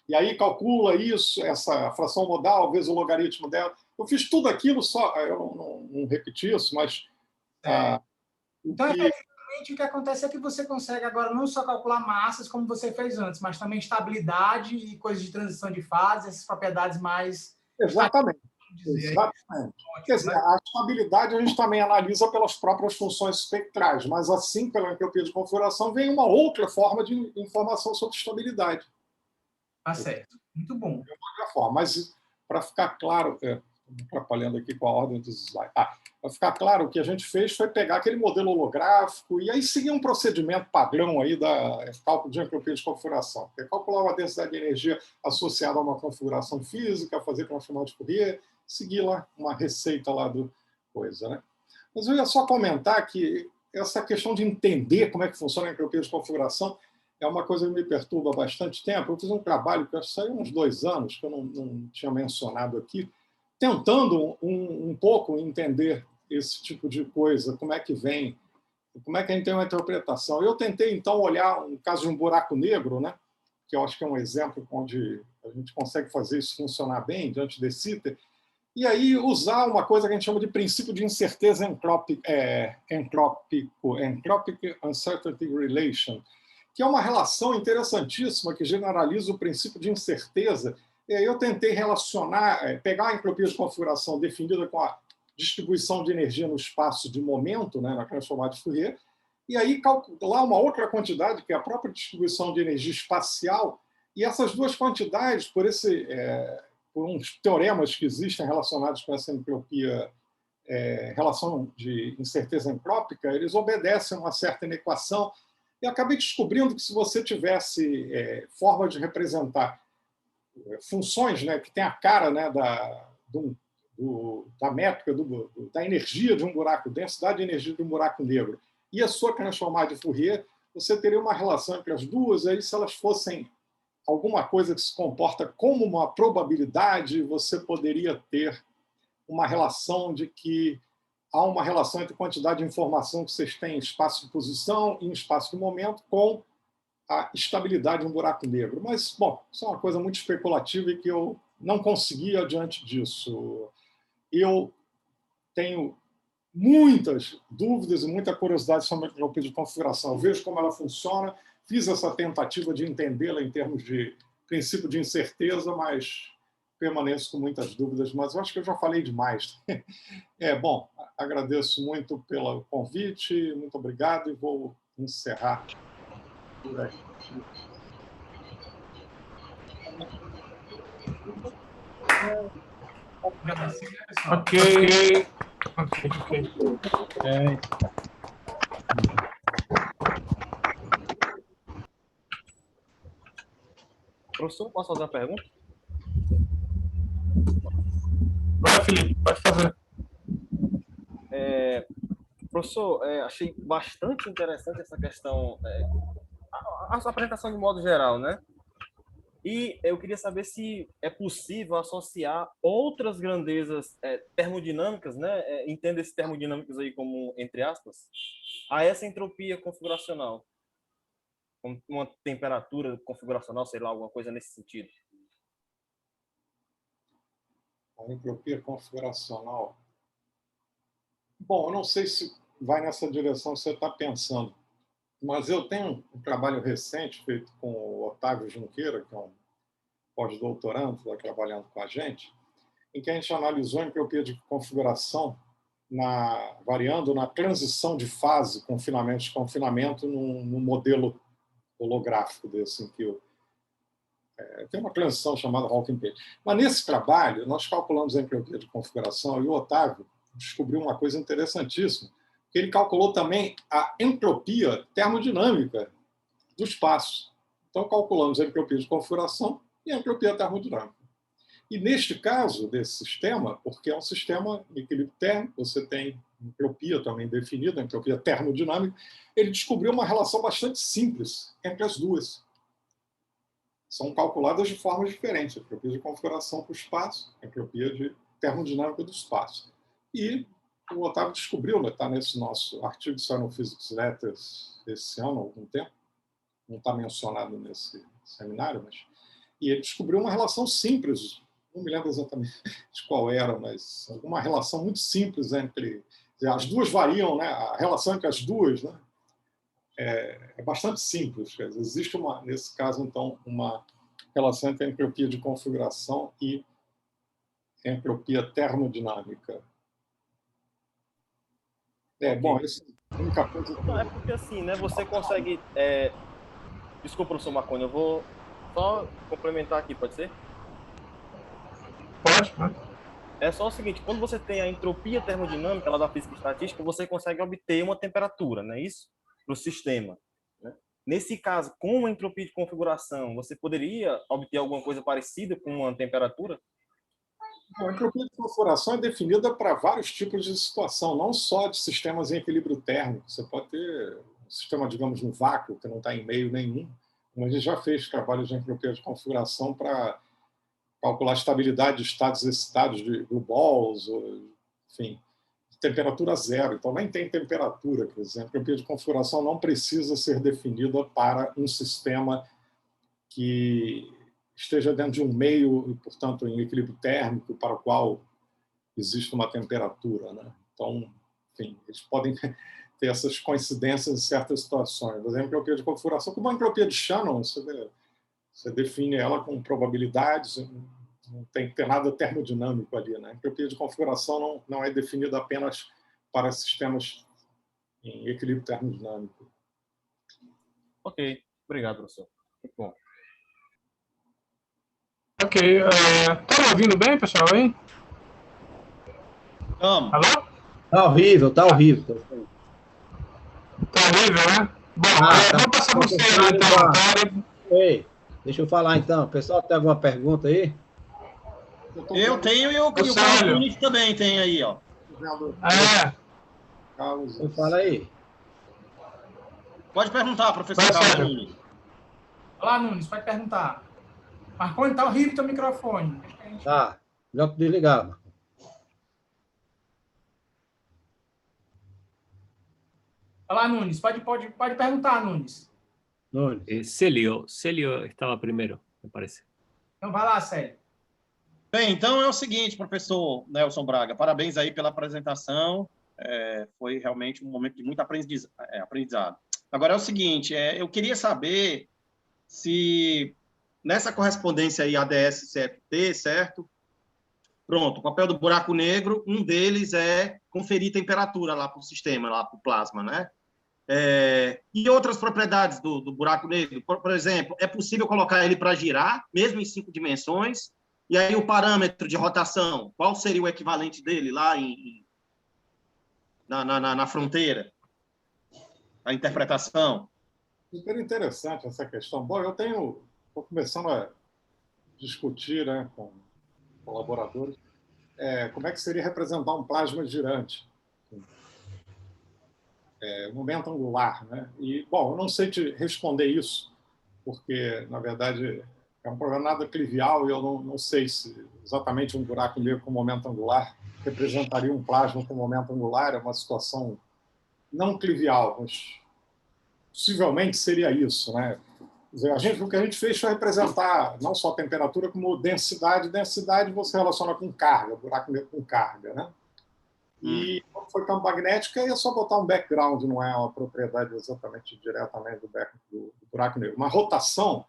E aí calcula isso, essa fração modal, vezes o logaritmo dela. Eu fiz tudo aquilo, só eu não repeti isso, mas... Então, efetivamente, o que acontece é que você consegue agora não só calcular massas, como você fez antes, mas também estabilidade e coisas de transição de fase, essas propriedades mais... Exatamente. Quer dizer, a estabilidade a gente também analisa pelas próprias funções espectrais, mas assim, pela entropia de configuração, vem uma outra forma de informação sobre estabilidade. Tá certo. Muito bom. Mas, para ficar claro, atrapalhando aqui com a ordem dos slides. Para ficar claro, o que a gente fez foi pegar aquele modelo holográfico e aí seguir um procedimento padrão aí da cálculo de entropia de configuração, que é calcular uma densidade de energia associada a uma configuração física, fazer transformada de Fourier, seguir lá uma receita lá do coisa, né? Mas eu ia só comentar que essa questão de entender como é que funciona a entropia de configuração é uma coisa que me perturba há bastante tempo. Eu fiz um trabalho que saiu uns 2 anos, que eu não tinha mencionado aqui, tentando um pouco entender esse tipo de coisa, como é que vem, como é que a gente tem uma interpretação. Eu tentei, então, olhar um caso de um buraco negro, né, que eu acho que é um exemplo onde a gente consegue fazer isso funcionar bem diante de Sitter, e aí usar uma coisa que a gente chama de princípio de incerteza entrópico, Entropic Uncertainty Relation, que é uma relação interessantíssima que generaliza o princípio de incerteza. E aí eu tentei relacionar, pegar a entropia de configuração definida com a distribuição de energia no espaço de momento, né, na transformada de Fourier, e aí calcular uma outra quantidade, que é a própria distribuição de energia espacial, e essas duas quantidades, por uns teoremas que existem relacionados com essa entropia, relação de incerteza entrópica, eles obedecem a uma certa inequação, e acabei descobrindo que se você tivesse forma de representar funções, né, que tem a cara, né, da métrica da energia de um buraco, densidade de energia de um buraco negro, e a sua transformada de Fourier, você teria uma relação entre as duas, aí se elas fossem alguma coisa que se comporta como uma probabilidade, você poderia ter uma relação de que há uma relação entre a quantidade de informação que vocês têm em espaço de posição e em espaço de momento com a estabilidade de um buraco negro. Mas, bom, isso é uma coisa muito especulativa e que eu não conseguia diante disso. Eu tenho muitas dúvidas e muita curiosidade sobre a entropia de configuração. Eu vejo como ela funciona, fiz essa tentativa de entendê-la em termos de princípio de incerteza, mas permaneço com muitas dúvidas, mas eu acho que eu já falei demais. Bom, agradeço muito pelo convite, muito obrigado e vou encerrar por aí. Ok. Professor, posso fazer uma pergunta? Vai, Felipe, pode fazer. Professor, achei bastante interessante essa questão, a sua apresentação de modo geral, né? E eu queria saber se é possível associar outras grandezas termodinâmicas, né? Entenda esses termodinâmicos aí como entre aspas, a essa entropia configuracional, como uma temperatura configuracional, sei lá, alguma coisa nesse sentido. A entropia configuracional. Bom, eu não sei se vai nessa direção que você está pensando, mas eu tenho um trabalho recente feito com o Otávio Junqueira, que é um pós-doutorando, está trabalhando com a gente, em que a gente analisou a entropia de configuração variando na transição de fase, confinamento, num modelo holográfico desse, em que tem uma transição chamada Hawking Page. Mas nesse trabalho, nós calculamos a entropia de configuração e o Otávio descobriu uma coisa interessantíssima, que ele calculou também a entropia termodinâmica do espaço. Então, calculamos a entropia de configuração e a entropia termodinâmica. E neste caso desse sistema, porque é um sistema em equilíbrio térmico, você tem entropia também definida, entropia termodinâmica, ele descobriu uma relação bastante simples entre as duas. São calculadas de formas diferentes, a entropia de configuração para o espaço, a entropia de termodinâmica do espaço. E o Otávio descobriu, está nesse nosso artigo que saiu no Physics Letters esse ano, há algum tempo, não está mencionado nesse seminário, mas... E ele descobriu uma relação simples, não me lembro exatamente de qual era, mas uma relação muito simples entre... As duas variam, né? A relação entre as duas, né? É bastante simples. Quer dizer, existe, nesse caso, então, uma relação entre a entropia de configuração e a entropia termodinâmica. Bom, isso é a única coisa que... Não, é porque assim, né? Você consegue... Desculpa, professor Marconi, eu vou só complementar aqui, pode ser? Pode. É só o seguinte, quando você tem a entropia termodinâmica lá da física estatística, você consegue obter uma temperatura, não é isso? Para o sistema. Né? Nesse caso, com a entropia de configuração, você poderia obter alguma coisa parecida com uma temperatura? A entropia de configuração é definida para vários tipos de situação, não só de sistemas em equilíbrio térmico. Você pode ter um sistema, digamos, no vácuo, que não está em meio nenhum. Mas a gente já fez trabalhos de entropia de configuração para calcular a estabilidade de estados excitados de blue balls, enfim, temperatura zero. Então, nem tem temperatura, por exemplo. A entropia de configuração não precisa ser definida para um sistema que esteja dentro de um meio, e, portanto, em equilíbrio térmico, para o qual existe uma temperatura. Né? Então, enfim, eles podem ter essas coincidências em certas situações. Por exemplo, a entropia de configuração, como a entropia de Shannon, você define ela com probabilidades, não tem que ter nada termodinâmico ali. Né? A entropia de configuração não é definida apenas para sistemas em equilíbrio termodinâmico. Ok, obrigado, professor. Muito bom. Ok. Tá me ouvindo bem, pessoal, hein? Vamos. Alô? Tá horrível, tá horrível. Tá horrível, né? Bom, tá. vou passar para você, então. Ei, deixa eu falar então. O pessoal tem alguma pergunta aí? Eu tenho e o Carlos Nunes também tem aí, ó. Então fala aí. Pode perguntar, professor Carlos Nunes. Olá, Nunes, pode perguntar. Marconi, tá horrível teu microfone. Tá, já desligar, Marconi. Olá, Nunes, pode perguntar, Nunes. Célio estava primeiro, me parece. Então vai lá, Célio. Bem, então é o seguinte, professor Nelson Braga, parabéns aí pela apresentação. Foi realmente um momento de muito aprendizado. Agora é o seguinte, eu queria saber se nessa correspondência aí ADS-CFT, certo? Pronto, o papel do buraco negro, um deles é conferir temperatura lá para o sistema, lá para o plasma, né? E outras propriedades do buraco negro, por exemplo, é possível colocar ele para girar, mesmo em 5 dimensões, e aí o parâmetro de rotação, qual seria o equivalente dele lá na fronteira? A interpretação? Super interessante essa questão. Bom, estou começando a discutir, né, com colaboradores, como é que seria representar um plasma girante, momento angular, né? E, bom, eu não sei te responder isso, porque, na verdade, é um problema nada trivial e eu não sei se exatamente um buraco negro com momento angular representaria um plasma com momento angular. É uma situação não trivial, mas possivelmente seria isso, né? Quer dizer, o que a gente fez foi representar não só a temperatura, como densidade. Densidade você relaciona com carga, buraco negro com carga, né? E quando foi campo magnético, é só botar um background, não é uma propriedade exatamente diretamente do buraco negro. Uma rotação,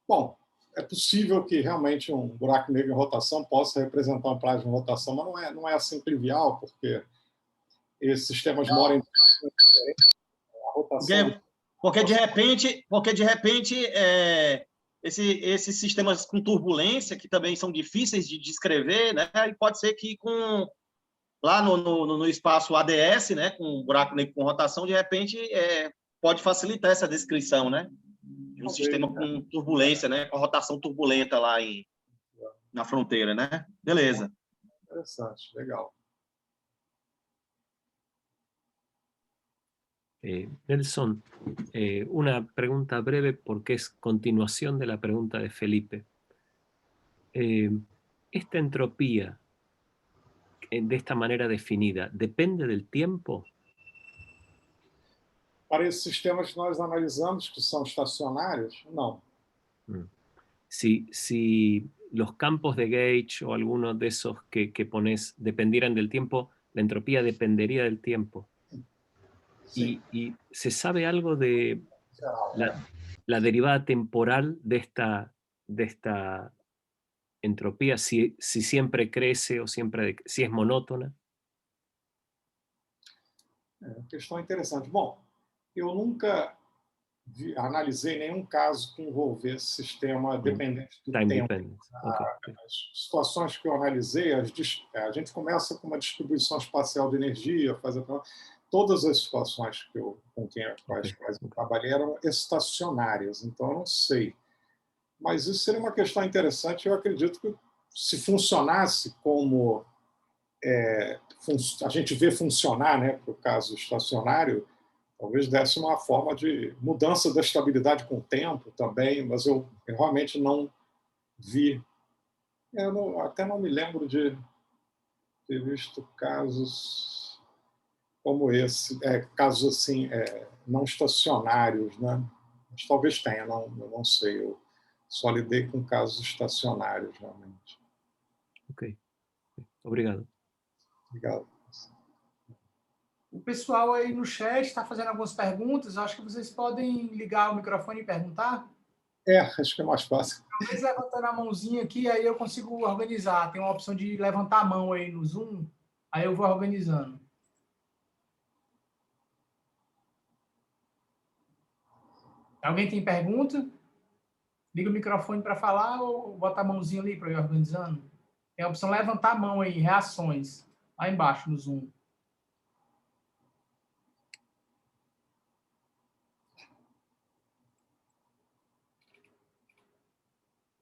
bom, é possível que realmente um buraco negro em rotação possa representar um plasma em rotação, mas não é assim trivial, porque esses sistemas moram em diferentes. A rotação... Porque de repente esses sistemas com turbulência, que também são difíceis de descrever, né? E pode ser que lá no espaço ADS, né, com buraco negro com rotação, de repente pode facilitar essa descrição, né? De um sistema com turbulência, né, com rotação turbulenta lá na fronteira, né? Beleza. Interessante, legal. Nelson, una pregunta breve porque es continuación de la pregunta de Felipe. ¿Esta entropía, de esta manera definida, depende del tiempo? Para esses sistemas que nós analisamos, que são estacionários, não. Si los campos de gauge o algunos de esos que pones dependieran del tiempo, la entropía dependería del tiempo. Y ¿se sabe algo de la derivada temporal de esta entropía? Si siempre crece o si es monótona. Questão interessante. Bom, eu nunca analisei nenhum caso que envolvesse sistema dependente do Time tempo. dependence. Okay. As situações que eu analisei, a gente começa com uma distribuição espacial de energia, todas as situações com as quais eu trabalhei eram estacionárias, então eu não sei. Mas isso seria uma questão interessante. Eu acredito que se funcionasse como a gente vê funcionar, né, para o caso estacionário, talvez desse uma forma de mudança da estabilidade com o tempo também, mas eu realmente não vi. Até não me lembro de ter visto casos como esse, casos assim, não estacionários, né? Mas talvez tenha, eu não sei. Eu só lidei com casos estacionários, realmente. Ok. Obrigado. Obrigado. O pessoal aí no chat está fazendo algumas perguntas. Acho que vocês podem ligar o microfone e perguntar. Acho que é mais fácil. Talvez levantando a mãozinha aqui, aí eu consigo organizar. Tem uma opção de levantar a mão aí no Zoom, aí eu vou organizando. Alguém tem pergunta? Liga o microfone para falar ou bota a mãozinha ali para ir organizando? Tem a opção levantar a mão aí, reações, lá embaixo no Zoom.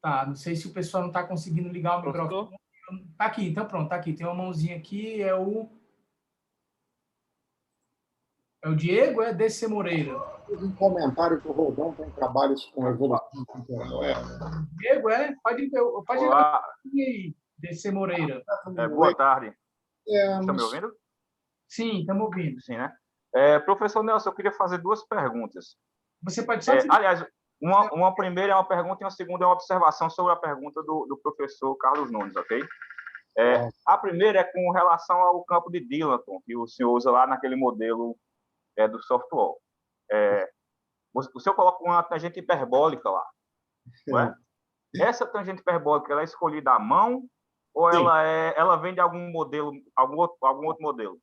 Tá, não sei se o pessoal não está conseguindo ligar o microfone. Tá aqui, então pronto, tá aqui. Tem uma mãozinha aqui, é o Diego, DC Moreira. Um comentário que o Rodão tem trabalhos com evolução temporal. Diego, pode Olá. aí, DC Moreira. Boa tarde. Estão me ouvindo? Sim, estamos ouvindo. Sim, né? Professor Nelson, eu queria fazer duas perguntas. Você pode só... aliás, uma primeira é uma pergunta e uma segunda é uma observação sobre a pergunta do professor Carlos Nunes, ok? A primeira é com relação ao campo de Dilaton, que o senhor usa lá naquele modelo do software. O senhor coloca uma tangente hiperbólica lá, não é? Essa tangente hiperbólica ela é escolhida à mão ou ela vem de algum modelo, algum outro modelo?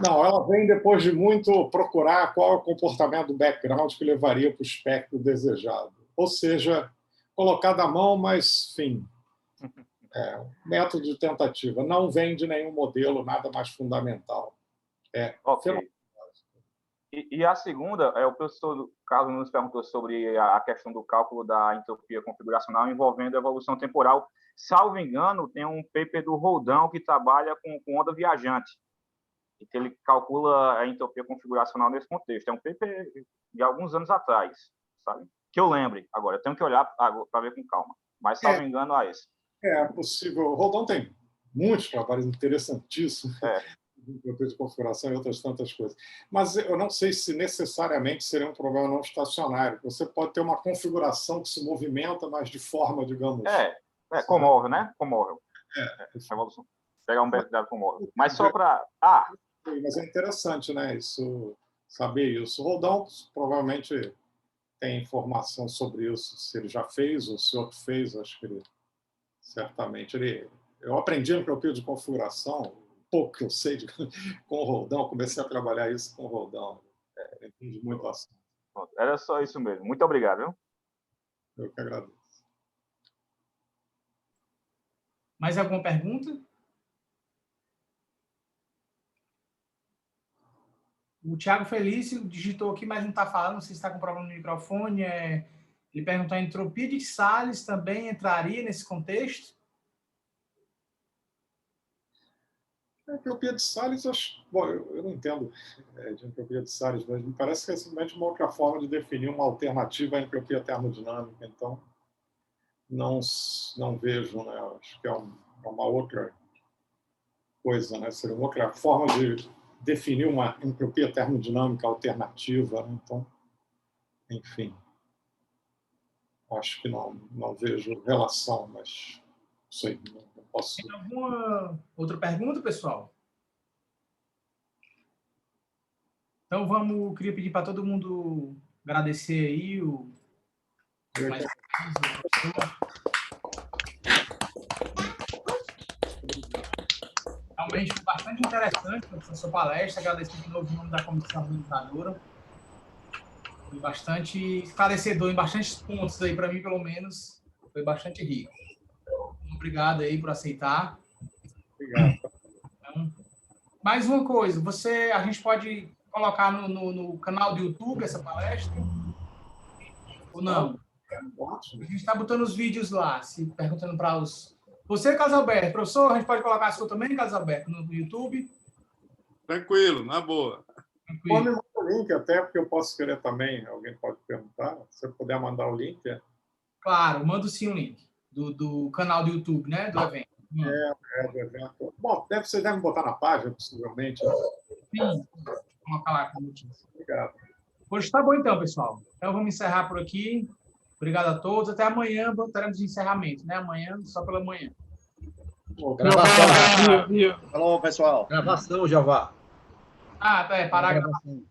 Não, ela vem depois de muito procurar qual é o comportamento do background que levaria para o espectro desejado. Ou seja, colocada à mão, mas, enfim, método de tentativa. Não vem de nenhum modelo, nada mais fundamental. Ok. E a segunda, o professor Carlos nos perguntou sobre a questão do cálculo da entropia configuracional envolvendo a evolução temporal. Salvo engano, tem um paper do Roldão que trabalha com onda viajante, e que ele calcula a entropia configuracional nesse contexto. É um paper de alguns anos atrás, sabe? Que eu lembre agora. Eu tenho que olhar para ver com calma. Mas, salvo engano, é esse. É possível. O Roldão tem muitos trabalhos interessantíssimos. De configuração e outras tantas coisas. Mas eu não sei se necessariamente seria um problema não estacionário. Você pode ter uma configuração que se movimenta, mas de forma, digamos... comóvel, né? Comóvel. Revolução. Pegar um dado comóvel. Mas só para... Mas é interessante, né? Isso, saber isso. O Roldão provavelmente tem informação sobre isso, se ele já fez ou se outro fez. Acho que ele, certamente... Eu aprendi entropia de configuração, pouco que eu sei com o Roldão, comecei a trabalhar isso com o Roldão. Entendi muito o assunto. Era só isso mesmo. Muito obrigado, viu? Eu que agradeço. Mais alguma pergunta? O Thiago Felício digitou aqui, mas não está falando, não sei se está com problema no microfone. Ele perguntou: a entropia de Salles também entraria nesse contexto? A entropia de Salles, eu não entendo de entropia de Salles, mas me parece que é simplesmente uma outra forma de definir uma alternativa à entropia termodinâmica. Então, não vejo, né? Acho que é uma outra coisa, né? Seria uma outra forma de definir uma entropia termodinâmica alternativa. Né? Então, enfim, acho que não vejo relação, mas não sei, não posso... Tem alguma outra pergunta, pessoal? Então, queria pedir para todo mundo agradecer aí Realmente foi bastante interessante a sua palestra. Agradecer de novo o nome da comissão organizadora. Foi bastante esclarecedor em bastantes pontos aí, para mim, pelo menos. Foi bastante rico. Obrigado aí por aceitar. Obrigado. Então, mais uma coisa, a gente pode colocar no canal do YouTube essa palestra? Ou não? A gente está botando os vídeos lá, perguntando para os... Você, Carlos Alberto, professor, a gente pode colocar a sua também, Carlos Alberto, no YouTube? Tranquilo, na boa. Pode me mandar o link até, porque eu posso querer também, alguém pode perguntar. Se você puder mandar o link. Claro, mando sim o link do canal do YouTube, né, do evento. Do evento. Bom, vocês devem botar na página, possivelmente. Sim, vou colocar lá com notícia. Obrigado. Hoje está bom então, pessoal. Então vamos encerrar por aqui. Obrigado a todos. Até amanhã, teremos encerramento, né? Amanhã, só pela manhã. Gravação. Falou, pessoal. Gravação, Javá. Parar a gravação.